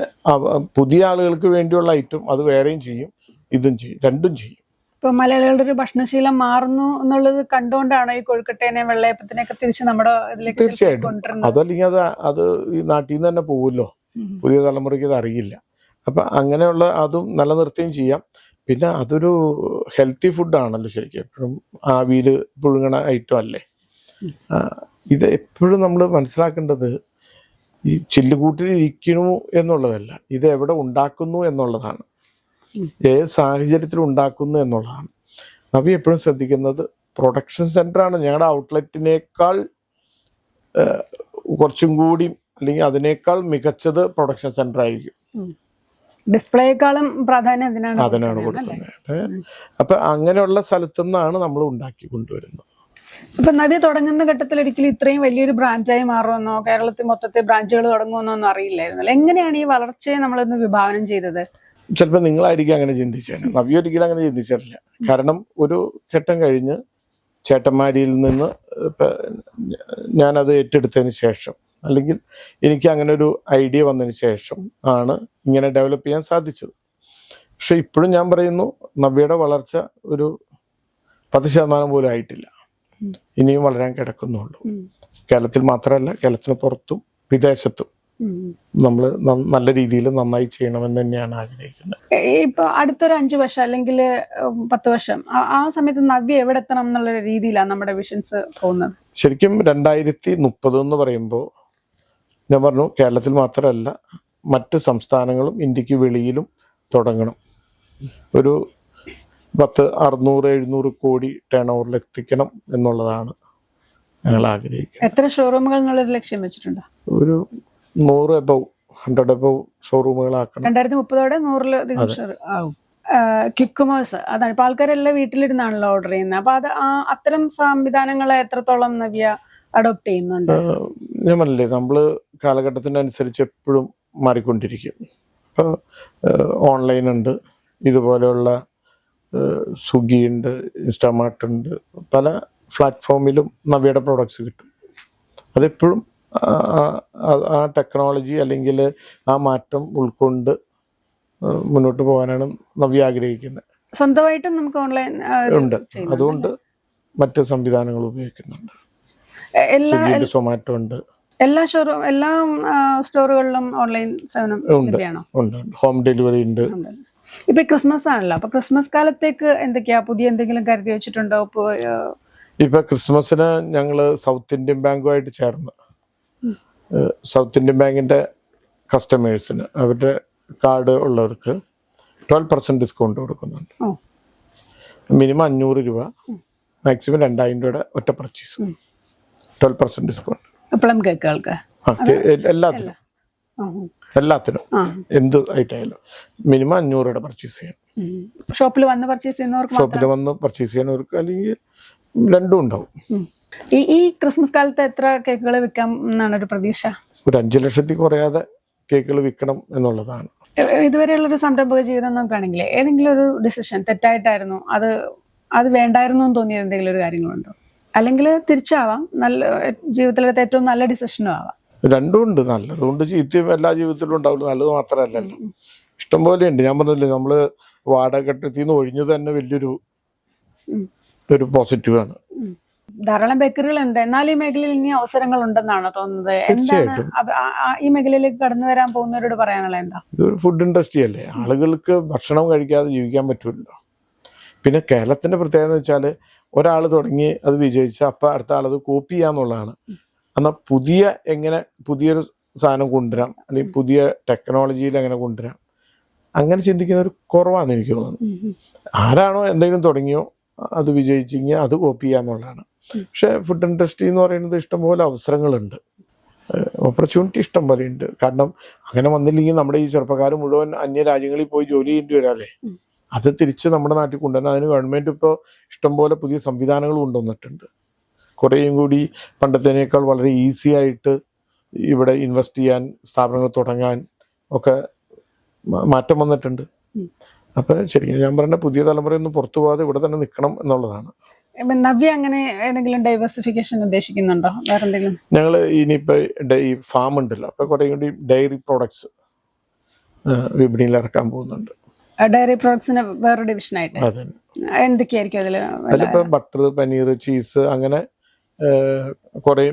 പുതിയ ആളുകൾക്ക് വേണ്ടിയുള്ള ഐറ്റം അത് വേറെയും ചെയ്യും, ഇതും ചെയ്യും, രണ്ടും ചെയ്യും. ഇപ്പൊ മലയാളികളുടെ ഒരു ഭക്ഷണശീലം മാറുന്നു എന്നുള്ളത് കണ്ടുകൊണ്ടാണ് ഈ കൊഴുക്കട്ടേനെ വെള്ളയപ്പത്തിനെയൊക്കെ തിരിച്ച് നമ്മുടെ ഇതിലേക്ക് തീർച്ചയായിട്ടും. കൊണ്ടുവരുന്നത്. അതല്ലെങ്കിൽ അത് ഈ നാട്ടിൽ നിന്ന് തന്നെ പോകുമല്ലോ, പുതിയ തലമുറയ്ക്ക് ഇത് അറിയില്ല. അപ്പം അങ്ങനെയുള്ള അതും നിലനിർത്തുകയും ചെയ്യാം. പിന്നെ അതൊരു ഹെൽത്തി ഫുഡാണല്ലോ ശരിക്കും, എപ്പോഴും ആവിയിൽ പുഴുങ്ങണ ഐറ്റം അല്ലേ. ഇത് എപ്പോഴും നമ്മൾ മനസ്സിലാക്കേണ്ടത് ഈ ചില്ലുകൂട്ടിൽ ഇരിക്കണു എന്നുള്ളതല്ല, ഇത് എവിടെ ഉണ്ടാക്കുന്നു എന്നുള്ളതാണ്, ഏത് സാഹചര്യത്തിൽ ഉണ്ടാക്കുന്നു എന്നുള്ളതാണ്. നവി എപ്പോഴും ശ്രദ്ധിക്കുന്നത് പ്രൊഡക്ഷൻ സെൻ്ററാണ്. ഞങ്ങളുടെ ഔട്ട്ലെറ്റിനേക്കാൾ കുറച്ചും കൂടി അല്ലെങ്കിൽ അതിനേക്കാൾ മികച്ചത് പ്രൊഡക്ഷൻ സെൻ്റർ ആയിരിക്കും. ഡിസ്പ്ലേക്കാളും പ്രാധാന്യം അതിനാണ് കൊടുക്കുന്നത്. അപ്പൊ അങ്ങനെയുള്ള സ്ഥലത്തു നിന്നാണ് നമ്മൾ ഉണ്ടാക്കി കൊണ്ടുവരുന്നത്. ഇപ്പൊ നവ്യ തുടങ്ങുന്ന ഘട്ടത്തിൽ ഒരിക്കലും ഇത്രയും വലിയൊരു ബ്രാൻഡായി മാറുമെന്നോ കേരളത്തിൽ മൊത്തത്തിൽ ബ്രാഞ്ചുകൾ തുടങ്ങുമെന്നോ ഒന്നും അറിയില്ലായിരുന്നല്ലോ. എങ്ങനെയാണ് ഈ വളർച്ചയെ നമ്മളൊന്ന് വിഭാവനം ചെയ്തത്? ചിലപ്പോൾ നിങ്ങളായിരിക്കും അങ്ങനെ ചിന്തിച്ചത്, നവ്യ ഒരിക്കലും അങ്ങനെ ചിന്തിച്ചിട്ടില്ല. കാരണം ഒരു ഘട്ടം കഴിഞ്ഞ് ചേട്ടന്മാരിൽ നിന്ന് ഇപ്പം ഞാനത് ഏറ്റെടുത്തതിന് ശേഷം, അല്ലെങ്കിൽ എനിക്ക് അങ്ങനെ ഒരു ഐഡിയ വന്നതിന് ശേഷം ആണ് ഇങ്ങനെ ഡെവലപ്പ് ചെയ്യാൻ സാധിച്ചത്. പക്ഷെ ഇപ്പോഴും ഞാൻ പറയുന്നു, നവ്യയുടെ വളർച്ച ഒരു 10% പോലും ആയിട്ടില്ല, ഇനിയും വളരാൻ കിടക്കുന്നുള്ളൂ. കേരളത്തിൽ മാത്രമല്ല, കേരളത്തിന് പുറത്തും വിദേശത്തും നമ്മൾ നല്ല രീതിയിൽ നന്നായി ചെയ്യണമെന്ന് തന്നെയാണ് ആഗ്രഹിക്കുന്നത്. ഇപ്പൊ അടുത്തൊരു 5 വർഷം അല്ലെങ്കിൽ 10 വർഷം ആ സമയത്ത് നവ്യ എവിടെ എത്തണം എന്നുള്ള രീതിയിലാണ് നമ്മുടെ വിഷൻസ് പോകുന്നത്. ശരിക്കും 2030 എന്ന് പറയുമ്പോൾ ഞാൻ പറഞ്ഞു, കേരളത്തിൽ മാത്രമല്ല മറ്റ് സംസ്ഥാനങ്ങളും ഇന്ത്യക്ക് വെളിയിലും തുടങ്ങണം. ഒരു 600-700 കോടി ടേൺ ഓവറിൽ എത്തിക്കണം എന്നുള്ളതാണ് ഞങ്ങൾ ആഗ്രഹിക്കുന്നത്. എത്ര ഷോറൂമുകൾ എന്നുള്ളൊരു ലക്ഷ്യം വെച്ചിട്ടുണ്ട്? ഒരു 100 above ഷോറൂമുകളാക്കണം. 2030 100 ആവും. ക്വിക്ക് കൊമേഴ്സ്, അതാണ് ഇപ്പൊ ആൾക്കാരെല്ലാം വീട്ടിലിരുന്നാണല്ലോ ഓർഡർ ചെയ്യുന്നത്. അപ്പൊ അത് അത്തരം സംവിധാനങ്ങളെ എത്രത്തോളം നവ്യ അഡോപ്റ്റ് ചെയ്യുന്നുണ്ട്? ഞാൻ പറഞ്ഞില്ലേ, നമ്മൾ കാലഘട്ടത്തിനനുസരിച്ച് എപ്പോഴും മാറിക്കൊണ്ടിരിക്കും. ഇപ്പോൾ ഓൺലൈൻ ഉണ്ട്, ഇതുപോലെയുള്ള സ്വിഗ്ഗി ഉണ്ട്, ഇൻസ്റ്റാമാർട്ട് ഉണ്ട്, പല പ്ലാറ്റ്ഫോമിലും നവ്യയുടെ പ്രോഡക്ട്സ് കിട്ടും. അതെപ്പോഴും ആ ടെക്നോളജി അല്ലെങ്കിൽ ആ മാറ്റം ഉൾക്കൊണ്ട് മുന്നോട്ട് പോകാനാണ് നവ്യ ആഗ്രഹിക്കുന്നത്. സ്വന്തമായിട്ടും നമുക്ക് ഓൺലൈൻ ഉണ്ട്, അതുകൊണ്ട് മറ്റ് സംവിധാനങ്ങൾ ഉപയോഗിക്കുന്നുണ്ട്. സൊമാറ്റോ ഉണ്ട്, എല്ലാ സ്റ്റോറുകളിലും ഓൺലൈൻ സേവനം ലഭ്യമാണോ? ഉണ്ട്, ഹോം ഡെലിവറി ഉണ്ട്. ഇപ്പൊ ക്രിസ്മസ് ആണല്ലോ, അപ്പൊ ക്രിസ്മസ് കാലത്തേക്ക് എന്തൊക്കെയാ പുതിയ എന്തെങ്കിലും കരുതി വെച്ചിട്ടുണ്ടോ? ഇപ്പൊ ക്രിസ്മസിന് ഞങ്ങള് സൗത്ത് ഇന്ത്യൻ ബാങ്കുമായിട്ട് ചേർന്ന് സൗത്ത് ഇന്ത്യൻ ബാങ്കിന്റെ കസ്റ്റമേഴ്സിന്, അവരുടെ കാർഡ് ഉള്ളവർക്ക് 12% ഡിസ്കൗണ്ട് കൊടുക്കുന്നുണ്ട്. മിനിമം 500 രൂപ, മാക്സിമം 2000 രൂപയുടെ ഒറ്റ പർച്ചേസ്, 12% ഡിസ്കൗണ്ട്. പ്ലം കേക്കുകൾക്ക് എല്ലാത്തിനും എന്ത് ഐറ്റായാലും മിനിമം 500 രൂപയുടെ പർച്ചേസ് ചെയ്യണം. ഷോപ്പിൽ വന്ന് പർച്ചേസ് ചെയ്യുന്നവർക്ക് അല്ലെങ്കിൽ രണ്ടും ഉണ്ടാവും. ഈ ക്രിസ്മസ് കാലത്ത് എത്ര കേക്കുകൾ വിൽക്കാം എന്നാണ് ഒരു പ്രതീക്ഷ? ഒരു 5 ലക്ഷത്തിൽ കുറയാതെ കേക്കുകൾ വിൽക്കണം എന്നുള്ളതാണ്. ഇതുവരെയുള്ളൊരു സംരംഭക ജീവിതം നോക്കുകയാണെങ്കിൽ ഏതെങ്കിലും ഒരു ഡിസിഷൻ തെറ്റായിട്ടായിരുന്നു, അത് വേണ്ടായിരുന്നു എന്ന് തോന്നിയത് എന്തെങ്കിലും ഒരു കാര്യങ്ങളുണ്ടോ? അല്ലെങ്കിൽ തിരിച്ചാവാം, നല്ല ജീവിതത്തിലെടുത്ത ഏറ്റവും നല്ല ഡിസിഷനും ആവാം. രണ്ടും ഉണ്ട്, നല്ലതുകൊണ്ട് ചീത്തയും എല്ലാ ജീവിതത്തിലും ഉണ്ടാവില്ല, നല്ലത് മാത്രമല്ലല്ലോ, ഇഷ്ടംപോലെ ഉണ്ട്. ഞാൻ പറഞ്ഞില്ലേ, നമ്മള് വാടക കെട്ടിൽ നിന്ന് ഒഴിഞ്ഞു തന്നെ വലിയൊരു ഒരു പോസിറ്റീവാണ്. ധാരാളം ബേക്കറികളുണ്ട്, എന്നാൽ ഈ മേഖലയിൽ ഇനി അവസരങ്ങൾ ഉണ്ടെന്നാണോ തോന്നുന്നത്? എന്താണ് ഈ മേഖലയിലേക്ക് കടന്നു വരാൻ പോകുന്നവരോട് പറയാനുള്ള എന്താ? ഇതൊരു ഫുഡ് ഇൻഡസ്ട്രി അല്ലേ, ആളുകൾക്ക് ഭക്ഷണം കഴിക്കാതെ ജീവിക്കാൻ പറ്റില്ലല്ലോ. പിന്നെ കേരളത്തിന്റെ പ്രത്യേകത എന്ന് വെച്ചാൽ ഒരാൾ തുടങ്ങി അത് വിജയിച്ച് അപ്പം അടുത്ത ആളത് കോപ്പി ചെയ്യാന്നുള്ളതാണ്. എന്നാൽ പുതിയൊരു സാധനം കൊണ്ടുവരാം, അല്ലെങ്കിൽ പുതിയ ടെക്നോളജിയിൽ എങ്ങനെ കൊണ്ടുവരാം, അങ്ങനെ ചിന്തിക്കുന്നവർ കുറവാണെന്ന് എനിക്ക് തോന്നുന്നു. ആരാണോ എന്തെങ്കിലും തുടങ്ങിയോ അത് വിജയിച്ചെങ്കിൽ അത് കോപ്പി ചെയ്യാന്നുള്ളതാണ്. പക്ഷെ ഫുഡ് ഇൻഡസ്ട്രി എന്ന് പറയുന്നത് ഇഷ്ടംപോലെ അവസരങ്ങളുണ്ട്, ഓപ്പർച്യൂണിറ്റി ഇഷ്ടം പോലെ ഉണ്ട്. കാരണം അങ്ങനെ വന്നില്ലെങ്കിൽ നമ്മുടെ ഈ ചെറുപ്പക്കാർ മുഴുവൻ അന്യ രാജ്യങ്ങളിൽ പോയി ജോലി ചെയ്യേണ്ടി വരാല്ലേ. അത് തിരിച്ച് നമ്മുടെ നാട്ടിൽ കൊണ്ടുവരാൻ അതിന് ഗവൺമെന്റ് ഇപ്പോൾ ഇഷ്ടംപോലെ പുതിയ സംവിധാനങ്ങൾ കൊണ്ടുവന്നിട്ടുണ്ട്. കുറേയും കൂടി പണ്ടത്തേനേക്കാൾ വളരെ ഈസി ആയിട്ട് ഇവിടെ ഇൻവെസ്റ്റ് ചെയ്യാൻ, സ്ഥാപനങ്ങൾ തുടങ്ങാൻ ഒക്കെ മാറ്റം വന്നിട്ടുണ്ട്. അപ്പം ശരിക്കും ഞാൻ പറഞ്ഞ പുതിയ തലമുറയൊന്നും പുറത്തു പോകാതെ ഇവിടെ തന്നെ നിൽക്കണം എന്നുള്ളതാണ്. നവ്യ അങ്ങനെ ഏതെങ്കിലും ഡൈവേഴ്സിഫിക്കേഷൻ ഉദ്ദേശിക്കുന്നുണ്ടോ? വേറെ എന്തെങ്കിലും? ഞങ്ങൾ ഇനിയിപ്പോൾ ഈ ഫാം ഉണ്ടല്ലോ, അപ്പോൾ കുറേ കൂടി ഡയറി പ്രോഡക്ട്സ് വിപണിയിൽ ഇറക്കാൻ പോകുന്നുണ്ട്. ഡയറി പ്രോഡക്ട്സിന് വേറെ ഡിവിഷനായിട്ട് അതെ. എന്തൊക്കെയായിരിക്കും അതിലിപ്പോൾ ബട്ടർ, പനീർ, ചീസ്, അങ്ങനെ കുറേ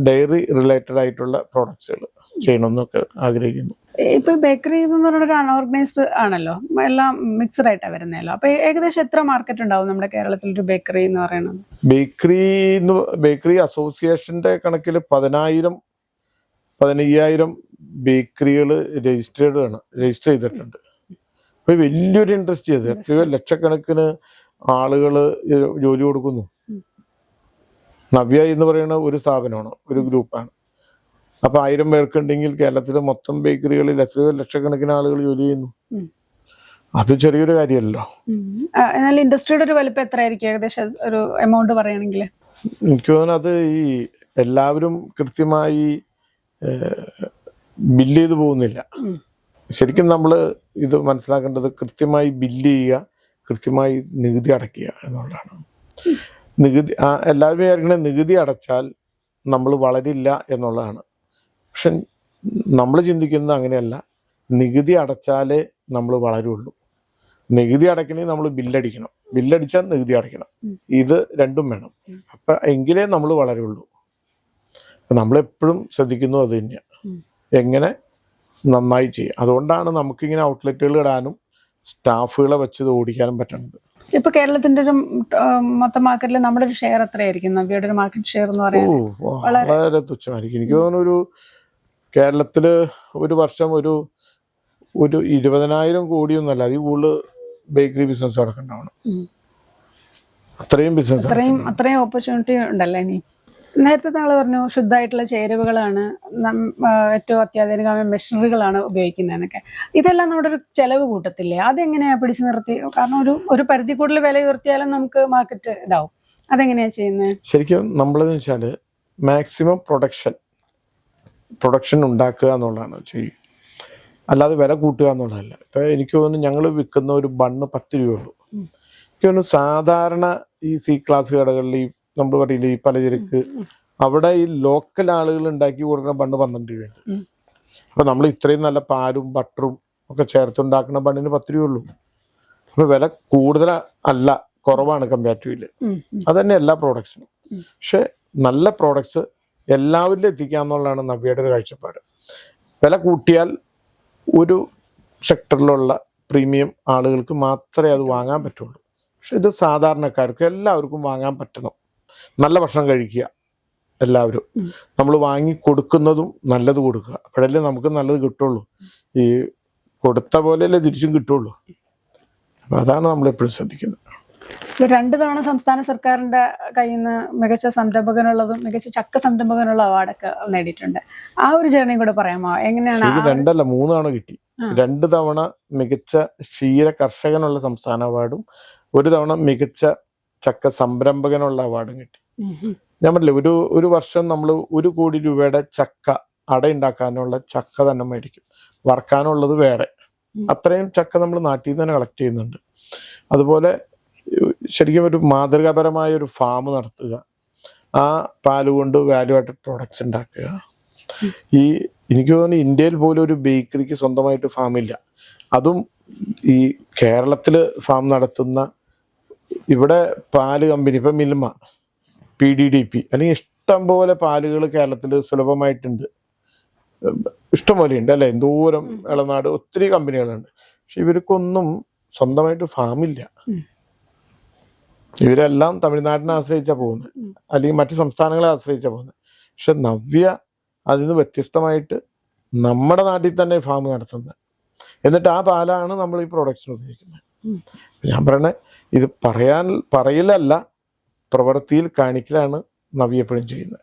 ഡയറി റിലേറ്റഡ് ആയിട്ടുള്ള പ്രോഡക്ട്സുകൾ ചെയ്യണമെന്നൊക്കെ ആഗ്രഹിക്കുന്നു. ഇപ്പൊ ബേക്കറി എന്ന് പറഞ്ഞൊരു അൺഓർഗനൈസ്ഡ് ആണല്ലോ, എല്ലാം മിക്സഡ് ആയിട്ടാണ് വരുന്നല്ലോ. അപ്പൊ ഏകദേശം എത്ര മാർക്കറ്റ് ഉണ്ടാവും നമ്മുടെ കേരളത്തിൽ ഒരു ബേക്കറി എന്ന് പറയുന്നത്? ബേക്കറി അസോസിയേഷന്റെ കണക്കിൽ 15,000 ബേക്കറികൾ രജിസ്റ്റർ ചെയ്തിട്ടുണ്ട്. അപ്പൊ വലിയൊരു ഇൻഡസ്ട്രി അത്, എത്രയോ ലക്ഷക്കണക്കിന് ആളുകൾ ജോലി കൊടുക്കുന്നു. നവ്യ എന്ന് പറയുന്ന ഒരു സ്ഥാപനമാണ്, ഒരു ഗ്രൂപ്പാണ്. അപ്പൊ 1000 പേർക്കുണ്ടെങ്കിൽ കേരളത്തിലെ മൊത്തം ബേക്കറികളിൽ എത്രയോ ലക്ഷക്കണക്കിന് ആളുകൾ ജോലി ചെയ്യുന്നു. അത് ചെറിയൊരു കാര്യമല്ലോ. എന്നാൽ ഇൻഡസ്ട്രിയുടെ ഒരു വലിപ്പം എത്രയായിരിക്കും ഏകദേശം ഒരു എമൗണ്ട് പറയുകയാണെങ്കിൽ? എനിക്ക് തോന്നുന്നു അത് ഈ എല്ലാവരും കൃത്യമായി ബില്ല് ചെയ്ത് പോകുന്നില്ല. ശരിക്കും നമ്മൾ ഇത് മനസ്സിലാക്കേണ്ടത് കൃത്യമായി ബില്ല് ചെയ്യുക, കൃത്യമായി നികുതി അടയ്ക്കുക എന്നുള്ളതാണ്. എല്ലാവരും വിചാരിക്കണ നികുതി അടച്ചാൽ നമ്മൾ വളരില്ല എന്നുള്ളതാണ്. പക്ഷെ നമ്മൾ ചിന്തിക്കുന്നത് അങ്ങനെയല്ല. നികുതി അടച്ചാലേ നമ്മൾ വളരുള്ളൂ. നികുതി അടയ്ക്കണമെങ്കിൽ നമ്മൾ ബില്ലടിക്കണം, ബില്ലടിച്ചാൽ നികുതി അടയ്ക്കണം. ഇത് രണ്ടും വേണം. അപ്പം എങ്കിലേ നമ്മൾ വളരുള്ളൂ. നമ്മളെപ്പോഴും ശ്രദ്ധിക്കുന്നു അത് തന്നെയാണ്, എങ്ങനെ നന്നായി ചെയ്യും. അതുകൊണ്ടാണ് നമുക്കിങ്ങനെ ഔട്ട്ലെറ്റുകൾ ഇടാനും സ്റ്റാഫുകളെ വെച്ചത് ഓടിക്കാനും പറ്റുന്നത്. ഇപ്പൊ കേരളത്തിന്റെ ഒരു മൊത്തം മാർക്കറ്റിൽ നമ്മുടെ ഒരു ഷെയർ എത്രയായിരിക്കും? നവ്യയുടെ ഒരു മാർക്കറ്റ് ഷെയർ എന്ന് പറയുന്നത് വളരെ തുച്ഛമായിരിക്കും. എനിക്ക് തോന്നുന്നു കേരളത്തില് ഒരു വർഷം ഒരു 20,000 കോടിയൊന്നല്ല, അതിൽ കൂടുതൽ ബേക്കറി ബിസിനസ് നടക്കണ്ടാവണം. അത്രയും ഓപ്പർച്യൂണിറ്റി ഉണ്ടല്ലേ. ഇനി നേരത്തെ താങ്കൾ പറഞ്ഞു ശുദ്ധമായിട്ടുള്ള ചേരുവകളാണ്, ഏറ്റവും അത്യാധുനികമായ മെഷീനറികളാണ് ഉപയോഗിക്കുന്നതെന്നൊക്കെ. ഇതെല്ലാം നമ്മുടെ ഒരു ചെലവ് കൂട്ടത്തില്ലേ? അതെങ്ങനെയാ പിടിച്ചു നിർത്തി? കാരണം ഒരു പരിധി കൂടുതൽ വില ഉയർത്തിയാലും നമുക്ക് മാർക്കറ്റ് ഇതാവും. അതെങ്ങനെയാ ചെയ്യുന്നത്? ശരിക്കും നമ്മളെന്ന് വെച്ചാൽ മാക്സിമം പ്രൊഡക്ഷൻ ഉണ്ടാക്കുക എന്നുള്ളതാണ് ചെയ്യും, അല്ലാതെ വില കൂട്ടുക എന്നുള്ളതല്ല. ഇപ്പൊ എനിക്ക് തോന്നുന്നു ഞങ്ങൾ വിൽക്കുന്ന ഒരു ബണ്ണ് 10 രൂപയുള്ളൂ. എനിക്ക് തോന്നുന്നു സാധാരണ ഈ C ക്ലാസ് കടകളിൽ നമ്മൾ പറയില്ല ഈ പലചരക്ക്, അവിടെ ഈ ലോക്കൽ ആളുകൾ ഉണ്ടാക്കി കൊടുക്കുന്ന ബണ്ണ് 12 രൂപയുണ്ട്. അപ്പൊ നമ്മൾ ഇത്രയും നല്ല പാലും ബട്ടറും ഒക്കെ ചേർത്തുണ്ടാക്കുന്ന ബണ്ണിന് 10 രൂപയുള്ളൂ. അപ്പൊ വില കൂടുതൽ അല്ല, കുറവാണ് കമ്പാരിറ്റീവ്ലി. അത് തന്നെ എല്ലാ പ്രോഡക്ട്സിനും. പക്ഷെ നല്ല പ്രോഡക്ട്സ് എല്ലാവരിലും എത്തിക്കാന്നുള്ളതാണ് നവ്യയുടെ ഒരു കാഴ്ചപ്പാട്. വില കൂട്ടിയാൽ ഒരു സെക്ടറിലുള്ള പ്രീമിയം ആളുകൾക്ക് മാത്രമേ അത് വാങ്ങാൻ പറ്റുള്ളൂ. പക്ഷെ ഇത് സാധാരണക്കാർക്ക് എല്ലാവർക്കും വാങ്ങാൻ പറ്റണം. നല്ല ഭക്ഷണം കഴിക്കുക എല്ലാവരും. നമ്മൾ വാങ്ങി കൊടുക്കുന്നതും നല്ലത് കൊടുക്കുക, അപ്പോഴല്ലേ നമുക്ക് നല്ലത് കിട്ടുള്ളൂ. ഈ കൊടുത്ത പോലെയല്ലേ തിരിച്ചും കിട്ടുള്ളൂ. അപ്പം അതാണ് നമ്മളെപ്പോഴും ശ്രദ്ധിക്കുന്നത്. 2 തവണ സംസ്ഥാന സർക്കാരിന്റെ കയ്യിൽ നിന്ന് മികച്ച സംരംഭകനുള്ളതും മികച്ച ചക്ക സംരംഭകനുള്ള അവാർഡൊക്കെ നേടിയിട്ടുണ്ട്. ആ ഒരു ജേർണിയും കൂടെ പറയാമോ? എങ്ങനെയാണ്? 2 അല്ല 3 തവണ കിട്ടി. 2 തവണ മികച്ച ക്ഷീര കർഷകനുള്ള സംസ്ഥാന അവാർഡും 1 തവണ മികച്ച ചക്ക സംരംഭകനുള്ള അവാർഡും കിട്ടി. ഞാൻ പറഞ്ഞില്ലേ, ഒരു വർഷം നമ്മൾ 1 കോടി രൂപയുടെ ചക്ക അട ഉണ്ടാക്കാനുള്ള ചക്ക തന്നെ മേടിക്കും, വറക്കാനുള്ളത് വേറെ. അത്രയും ചക്ക നമ്മൾ നാട്ടിൽ നിന്ന് തന്നെ കളക്ട് ചെയ്യുന്നുണ്ട്. അതുപോലെ ശരിക്കും ഒരു മാതൃകാപരമായ ഒരു ഫാം നടത്തുക, ആ പാല് കൊണ്ട് വാല്യൂ ആയിട്ട് പ്രോഡക്ട്സ് ഉണ്ടാക്കുക. എനിക്ക് തോന്നുന്നു ഇന്ത്യയിൽ പോലും ഒരു ബേക്കറിക്ക് സ്വന്തമായിട്ട് ഫാമില്ല. അതും ഈ കേരളത്തിൽ ഫാം നടത്തുന്ന ഇവിടെ പാല് കമ്പനി ഇപ്പം മിൽമ, PDDP, അല്ലെങ്കിൽ ഇഷ്ടം പോലെ പാലുകൾ കേരളത്തിൽ സുലഭമായിട്ടുണ്ട്, ഇഷ്ടം പോലെ ഉണ്ട് അല്ലേ. എന്തോരം ഇളനാട് ഒത്തിരി കമ്പനികളുണ്ട്. പക്ഷെ ഇവർക്കൊന്നും സ്വന്തമായിട്ട് ഫാമില്ല. ഇവരെല്ലാം തമിഴ്നാടിനെ ആശ്രയിച്ചാണ് പോകുന്നത്, അല്ലെങ്കിൽ മറ്റു സംസ്ഥാനങ്ങളെ ആശ്രയിച്ചാണ് പോകുന്നത്. പക്ഷെ നവ്യ അതിൽ നിന്ന് വ്യത്യസ്തമായിട്ട് നമ്മുടെ നാട്ടിൽ തന്നെ ഫാം നടത്തുന്നത്. എന്നിട്ട് ആ പാലാണ് നമ്മൾ ഈ പ്രൊഡക്ട്സിന് ഉപയോഗിക്കുന്നത്. ഞാൻ പറയണേ, ഇത് പറയലല്ല, പ്രവൃത്തിയിൽ കാണിക്കലാണ് നവ്യ എപ്പോഴും ചെയ്യുന്നത്.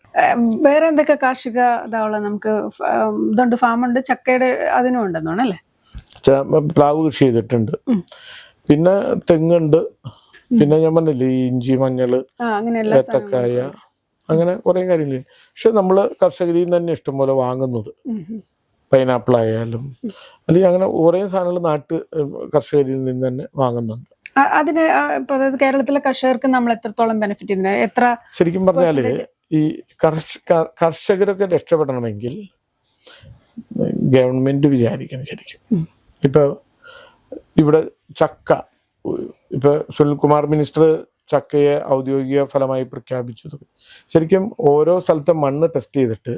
വേറെ എന്തൊക്കെ കാർഷിക ഇതാവുള്ള നമുക്ക് ഇതുണ്ട്? ഫാമുണ്ട്, ചക്കയുടെ അതിനും ഉണ്ടെന്നാണല്ലേ? പ്ലാവ് കൃഷി ചെയ്തിട്ടുണ്ട്, പിന്നെ തെങ്ങുണ്ട്, പിന്നെ ഞാൻ പറഞ്ഞില്ലേ ഇഞ്ചി, മഞ്ഞള്, ഏത്തക്കായ, അങ്ങനെ കുറെ കാര്യങ്ങൾ. പക്ഷെ നമ്മള് കർഷകരിൽ നിന്ന് തന്നെ ഇഷ്ടംപോലെ വാങ്ങുന്നത്, പൈനാപ്പിൾ ആയാലും അല്ലെങ്കിൽ അങ്ങനെ കുറേ സാധനങ്ങൾ കർഷകരിൽ നിന്ന് തന്നെ വാങ്ങുന്നുണ്ട്. അതിന് കേരളത്തിലെ കർഷകർക്ക് നമ്മൾ എത്രത്തോളം ബെനിഫിറ്റ് ചെയ്യുന്നത്? എത്ര ശരിക്കും പറഞ്ഞാല് ഈ കർഷകരൊക്കെ രക്ഷപ്പെടണമെങ്കിൽ ഗവൺമെന്റ് വിചാരിക്കണം ശരിക്കും. ഇപ്പൊ ഇവിടെ ചക്ക, ഇപ്പൊ സുനിൽകുമാർ മിനിസ്റ്റർ ചക്കയെ ഔദ്യോഗിക ഫലമായി പ്രഖ്യാപിച്ചത്. ശരിക്കും ഓരോ സ്ഥലത്തെ മണ്ണ് ടെസ്റ്റ് ചെയ്തിട്ട്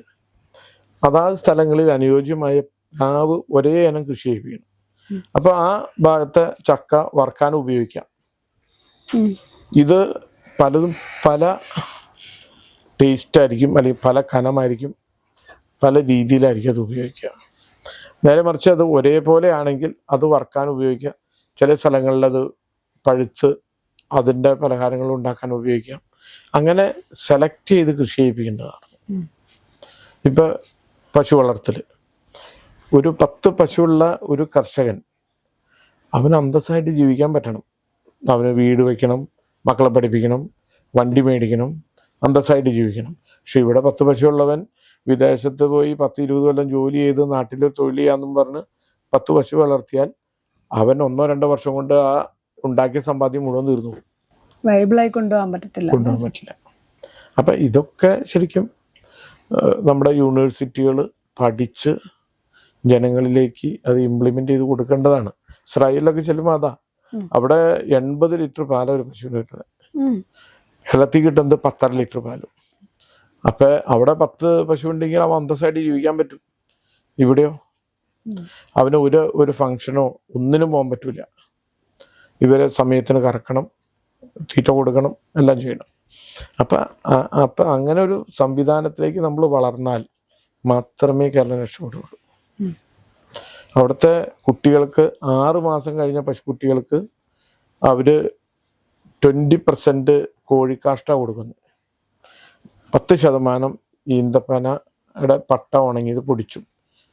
അതാത് സ്ഥലങ്ങളിൽ അനുയോജ്യമായ പ്ലാവ് ഒരേ ഇനം കൃഷി ചെയ്യണം. അപ്പൊ ആ ഭാഗത്തെ ചക്ക വറുക്കാൻ ഉപയോഗിക്കാം. ഇത് പലതും പല ടേസ്റ്റ് ആയിരിക്കും, അല്ലെങ്കിൽ പല കനമായിരിക്കും, പല രീതിയിലായിരിക്കും അത് ഉപയോഗിക്കുക. നേരെ മറിച്ച് അത് ഒരേപോലെ ആണെങ്കിൽ അത് വറുക്കാൻ ഉപയോഗിക്കാം. ചില സ്ഥലങ്ങളിൽ അത് പഴുത്ത് അതിൻ്റെ പലഹാരങ്ങൾ ഉണ്ടാക്കാൻ ഉപയോഗിക്കാം. അങ്ങനെ സെലക്ട് ചെയ്ത് കൃഷി ചെയ്യിപ്പിക്കേണ്ടതാണ്. ഇപ്പൊ പശു വളർത്തൽ, ഒരു 10 പശുവുള്ള ഒരു കർഷകൻ അവന് അന്തസ്സായിട്ട് ജീവിക്കാൻ പറ്റണം. അവന് വീട് വയ്ക്കണം, മക്കളെ പഠിപ്പിക്കണം, വണ്ടി മേടിക്കണം, അന്തസ്സായിട്ട് ജീവിക്കണം. പക്ഷെ ഇവിടെ 10 പശുവുള്ളവൻ വിദേശത്ത് പോയി 10-20 കൊല്ലം ജോലി ചെയ്ത് നാട്ടിൽ തൊഴിൽ ചെയ്യാന്നും പറഞ്ഞ് 10 പശു വളർത്തിയാൽ അവൻ 1-2 വർഷം കൊണ്ട് ആ ഉണ്ടാക്കിയ സമ്പാദ്യം മുഴുവൻ തീർന്നു പോകും. വൈബിളായി കൊണ്ടുപോകാൻ പറ്റില്ല. അപ്പം ഇതൊക്കെ ശരിക്കും നമ്മുടെ യൂണിവേഴ്സിറ്റികൾ പഠിച്ച് ജനങ്ങളിലേക്ക് അത് ഇംപ്ലിമെന്റ് ചെയ്ത് കൊടുക്കേണ്ടതാണ്. ഇസ്രായേലിലൊക്കെ ചെല്ലുമ്പോൾ അതാ, അവിടെ 80 ലിറ്റർ പാല ഒരു പശുവിന് കിട്ടുന്നത്, കേരളത്തിൽ കിട്ടുന്നത് 10.5 ലിറ്റർ പാലും. അപ്പൊ അവിടെ 10 പശു ഉണ്ടെങ്കിൽ അവൻ അന്തസ്സായിട്ട് ജീവിക്കാൻ പറ്റും. ഇവിടെയോ അവന് ഒരു ഫംഗ്ഷനോ ഒന്നിനും പോകാൻ പറ്റൂല. ഇവരെ സമയത്തിന് കറക്കണം, തീറ്റ കൊടുക്കണം, എല്ലാം ചെയ്യണം. അപ്പം അങ്ങനെ ഒരു സംവിധാനത്തിലേക്ക് നമ്മൾ വളർന്നാൽ മാത്രമേ കേരളം രക്ഷപ്പെടുള്ളൂ. അവിടുത്തെ കുട്ടികൾക്ക് 6 മാസം കഴിഞ്ഞ പശുക്കുട്ടികൾക്ക് അവര് 20% കോഴിക്കാഷ്ട കൊടുക്കുന്നു, 10% ഈന്തപ്പനയുടെ പട്ട ഉണങ്ങിയത് പൊടിച്ചു,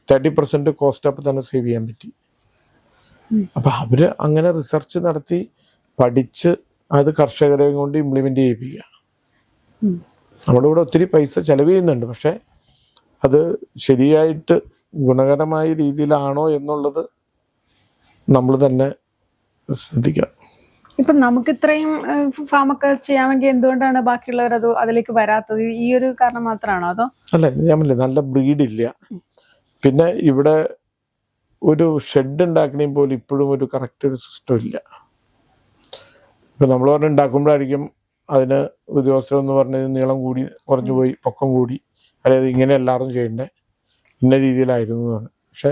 30% കോസ്റ്റ് അപ്പ് തന്നെ സേവ് ചെയ്യാൻ പറ്റി. അപ്പൊ അവര് അങ്ങനെ റിസർച്ച് നടത്തി പഠിച്ച് അത് കർഷകരെ കൊണ്ട് ഇംപ്ലിമെന്റ് ചെയ്യിപ്പിക്കുക. നമ്മുടെ ഇവിടെ ഒത്തിരി പൈസ ചെലവ് ചെയ്യുന്നുണ്ട്, പക്ഷെ അത് ശരിയായിട്ട് ഗുണകരമായ രീതിയിലാണോ എന്നുള്ളത് നമ്മൾ തന്നെ ശ്രദ്ധിക്കണം. ഇപ്പൊ നമുക്ക് ഇത്രയും ഫാമൊക്കെ ചെയ്യാമെങ്കിൽ എന്തുകൊണ്ടാണ് ബാക്കിയുള്ളവർ അത് അതിലേക്ക് വരാത്തത്? ഈ ഒരു കാരണം മാത്രമാണോ അതോ? അല്ല, ഞാൻ പറഞ്ഞില്ലേ, നല്ല ബ്രീഡില്ല. പിന്നെ ഇവിടെ ഒരു ഷെഡ് ഉണ്ടാക്കണേൽ പോലും ഇപ്പോഴും ഒരു കറക്റ്റ് ഒരു സിസ്റ്റം ഇല്ല. ഇപ്പൊ നമ്മൾ പറഞ്ഞ് ഉണ്ടാക്കുമ്പോഴായിരിക്കും അതിന് ഉദ്യോഗസ്ഥരെന്ന് പറഞ്ഞത് നീളം കൂടി, കുറഞ്ഞു പോയി, പൊക്കം കൂടി, അതായത് ഇങ്ങനെ എല്ലാവരും ചെയ്യണ്ടേ, ഇന്ന രീതിയിലായിരുന്നു എന്നാണ്. പക്ഷെ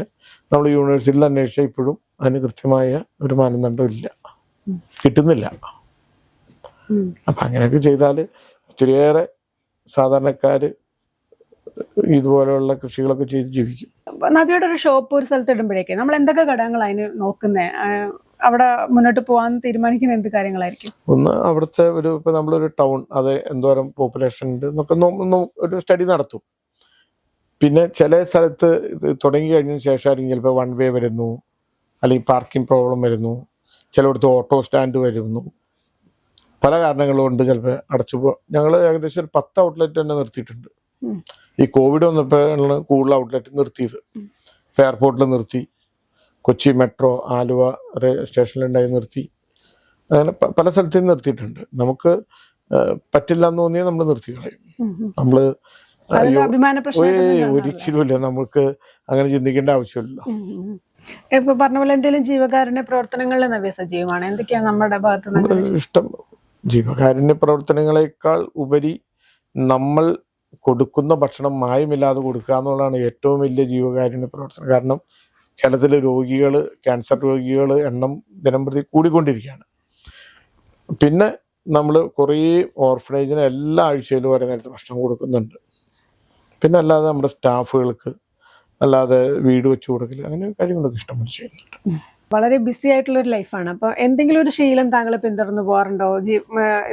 നമ്മൾ യൂണിവേഴ്സിറ്റിയിൽ അന്വേഷിച്ചാൽ ഇപ്പോഴും അതിന് കൃത്യമായ ഒരു മാനദണ്ഡം ഇല്ല, കിട്ടുന്നില്ല. അപ്പൊ അങ്ങനെയൊക്കെ ചെയ്താൽ ഒത്തിരിയേറെ സാധാരണക്കാര് ഇതുപോലെയുള്ള കൃഷികളൊക്കെ ചെയ്ത് ജീവിക്കും. നവ്യയുടെ ഒരു ഷോപ്പ് ഒരു സ്ഥലത്ത് ഇടുമ്പോഴേക്ക് നമ്മൾ എന്തൊക്കെ ഘടകങ്ങൾ അതിന് നോക്കുന്നത്? അവിടെ മുന്നോട്ട് പോകാൻ തീരുമാനിക്കുന്ന എന്ത് കാര്യങ്ങളായിരിക്കും? ഒന്ന്, അവിടുത്തെ ഇപ്പൊ നമ്മളൊരു ടൗൺ, അത് എന്തോരം പോപ്പുലേഷൻ ഉണ്ട് എന്നൊക്കെ ഒരു സ്റ്റഡി നടത്തും. പിന്നെ ചില സ്ഥലത്ത് തുടങ്ങി കഴിഞ്ഞതിന് ശേഷമായിരിക്കും ചിലപ്പോൾ 1 വേ വരുന്നു, അല്ലെങ്കിൽ പാർക്കിംഗ് പ്രോബ്ലം വരുന്നു, ചിലയിടത്ത് ഓട്ടോ സ്റ്റാൻഡ് വരുന്നു, പല കാരണങ്ങൾ കൊണ്ട് ചിലപ്പോൾ അടച്ചു ഞങ്ങൾ ഏകദേശം ഒരു 10 ഔട്ട്ലെറ്റ് തന്നെ നിർത്തിയിട്ടുണ്ട്. ഈ കോവിഡ് വന്നപ്പോഴാണ് കൂടുതൽ ഔട്ട്ലെറ്റ് നിർത്തിയത്. ഇപ്പോൾ എയർപോർട്ടിൽ നിർത്തി, കൊച്ചി മെട്രോ, ആലുവ സ്റ്റേഷനിലുണ്ടായി നിർത്തി, അങ്ങനെ പല സ്ഥലത്തും നിർത്തിയിട്ടുണ്ട്. നമുക്ക് പറ്റില്ല എന്ന് തോന്നിയാൽ നമ്മൾ നിർത്തി കളയും. നമ്മൾ ഒരിക്കലും ഇല്ല, നമുക്ക് അങ്ങനെ ചിന്തിക്കേണ്ട ആവശ്യമില്ല. ഇപ്പൊ പറഞ്ഞ പോലെ എന്തെങ്കിലും ജീവകാരുണ്യ പ്രവർത്തനങ്ങളിൽ നവ്യ സജീവമാണ്? എന്തൊക്കെയാണ് നമ്മുടെ ഭാഗത്ത് ഇഷ്ടം ജീവകാരുണ്യ പ്രവർത്തനങ്ങളെക്കാൾ ഉപരി നമ്മൾ കൊടുക്കുന്ന ഭക്ഷണം മായമില്ലാതെ കൊടുക്കുക എന്നുള്ളതാണ് ഏറ്റവും വലിയ ജീവകാരുണ്യ പ്രവർത്തനം. കാരണം കേരളത്തിലെ രോഗികൾ, ക്യാൻസർ രോഗികൾ എണ്ണം ദിനംപ്രതി കൂടിക്കൊണ്ടിരിക്കുകയാണ്. പിന്നെ നമ്മൾ കുറേ ഓർഫനേജിന് എല്ലാ ആഴ്ചയിലും ഒരേ നേരത്തെ ഭക്ഷണം കൊടുക്കുന്നുണ്ട്. പിന്നെ അല്ലാതെ നമ്മുടെ സ്റ്റാഫുകൾക്ക് അല്ലാതെ വീട് വെച്ച് കൊടുക്കൽ, അങ്ങനെ കാര്യങ്ങളൊക്കെ ഇഷ്ടംപോലെ ചെയ്യുന്നുണ്ട്. വളരെ ബിസി ആയിട്ടുള്ള ഒരു ലൈഫാണ്. അപ്പോൾ എന്തെങ്കിലും ഒരു ശീലം താങ്കൾ പിന്തുടർന്ന് പോകാറുണ്ടോ?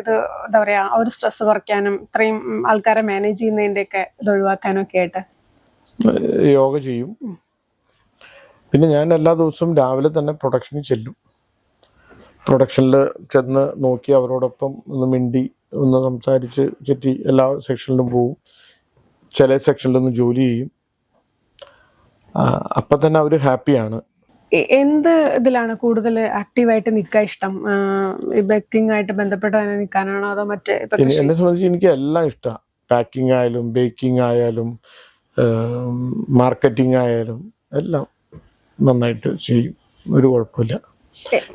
ഇത് എന്താ പറയാ, ഒരു സ്ട്രെസ് കുറയ്ക്കാനും ഇത്രയും ആൾക്കാരെ മാനേജ് ചെയ്യുന്നതിൻ്റെയൊക്കെ ഇത് ഒഴിവാക്കാനും ഒക്കെ ആയിട്ട്? യോഗ ചെയ്യും. പിന്നെ ഞാൻ എല്ലാ ദിവസവും രാവിലെ തന്നെ പ്രൊഡക്ഷനിൽ ചെല്ലും. പ്രൊഡക്ഷനിൽ ചെന്ന് നോക്കി അവരോടൊപ്പം ഒന്ന് മിണ്ടി ഒന്ന് സംസാരിച്ച് ചുറ്റി എല്ലാ സെക്ഷനിലും പോവും. ചില സെക്ഷനിലൊന്ന് ജോലി ചെയ്യും. അപ്പം തന്നെ അവർ ഹാപ്പിയാണ്. എന്ത് ഇതിലാണ് കൂടുതൽ ആക്റ്റീവായിട്ട് നിൽക്കാൻ ഇഷ്ടം? ഈ ബേക്കിംഗ് ആയിട്ട് ബന്ധപ്പെട്ട് തന്നെ നിൽക്കാനാണോ, അതോ മറ്റേ? എന്നെ സംബന്ധിച്ച് എനിക്ക് എല്ലാം ഇഷ്ടമാണ്. പാക്കിംഗ് ആയാലും ബേക്കിംഗ് ആയാലും മാർക്കറ്റിംഗ് ആയാലും എല്ലാം നന്നായിട്ട് ചെയ്യും, ഒരു കുഴപ്പമില്ല.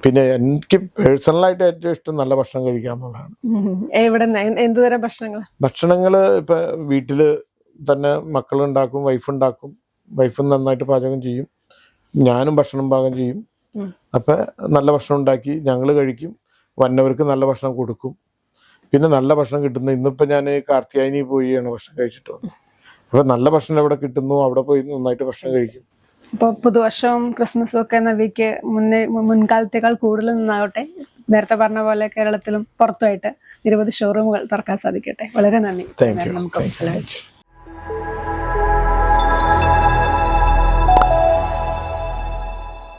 പിന്നെ എനിക്ക് പേഴ്സണലായിട്ട് ഏറ്റവും ഇഷ്ടം നല്ല ഭക്ഷണം കഴിക്കുക എന്നുള്ളതാണ്. എവിടെ എന്തുതരം ഭക്ഷണങ്ങൾ? ഇപ്പൊ വീട്ടില് തന്നെ മക്കളുണ്ടാക്കും, വൈഫുണ്ടാക്കും. വൈഫും നന്നായിട്ട് പാചകം ചെയ്യും, ഞാനും ഭക്ഷണം പാകം ചെയ്യും. അപ്പൊ നല്ല ഭക്ഷണം ഉണ്ടാക്കി ഞങ്ങൾ കഴിക്കും, വന്നവർക്ക് നല്ല ഭക്ഷണം കൊടുക്കും. പിന്നെ നല്ല ഭക്ഷണം കിട്ടുന്ന, ഇന്നിപ്പോ ഞാൻ കാർത്തിയായനി പോയാണ് ഭക്ഷണം കഴിച്ചിട്ട് വന്നത്. അപ്പൊ നല്ല ഭക്ഷണം എവിടെ കിട്ടുന്നു അവിടെ പോയി നന്നായിട്ട് ഭക്ഷണം കഴിക്കും. ഇപ്പോൾ പുതുവർഷവും ക്രിസ്മസും ഒക്കെ നവിക്ക് മുൻകാലത്തേക്കാൾ കൂടുതൽ നിന്നാകട്ടെ. നേരത്തെ പറഞ്ഞ പോലെ കേരളത്തിലും പുറത്തുമായിട്ട് നിരവധി ഷോറൂമുകൾ തുറക്കാൻ സാധിക്കട്ടെ. വളരെ നന്ദി. Thank you.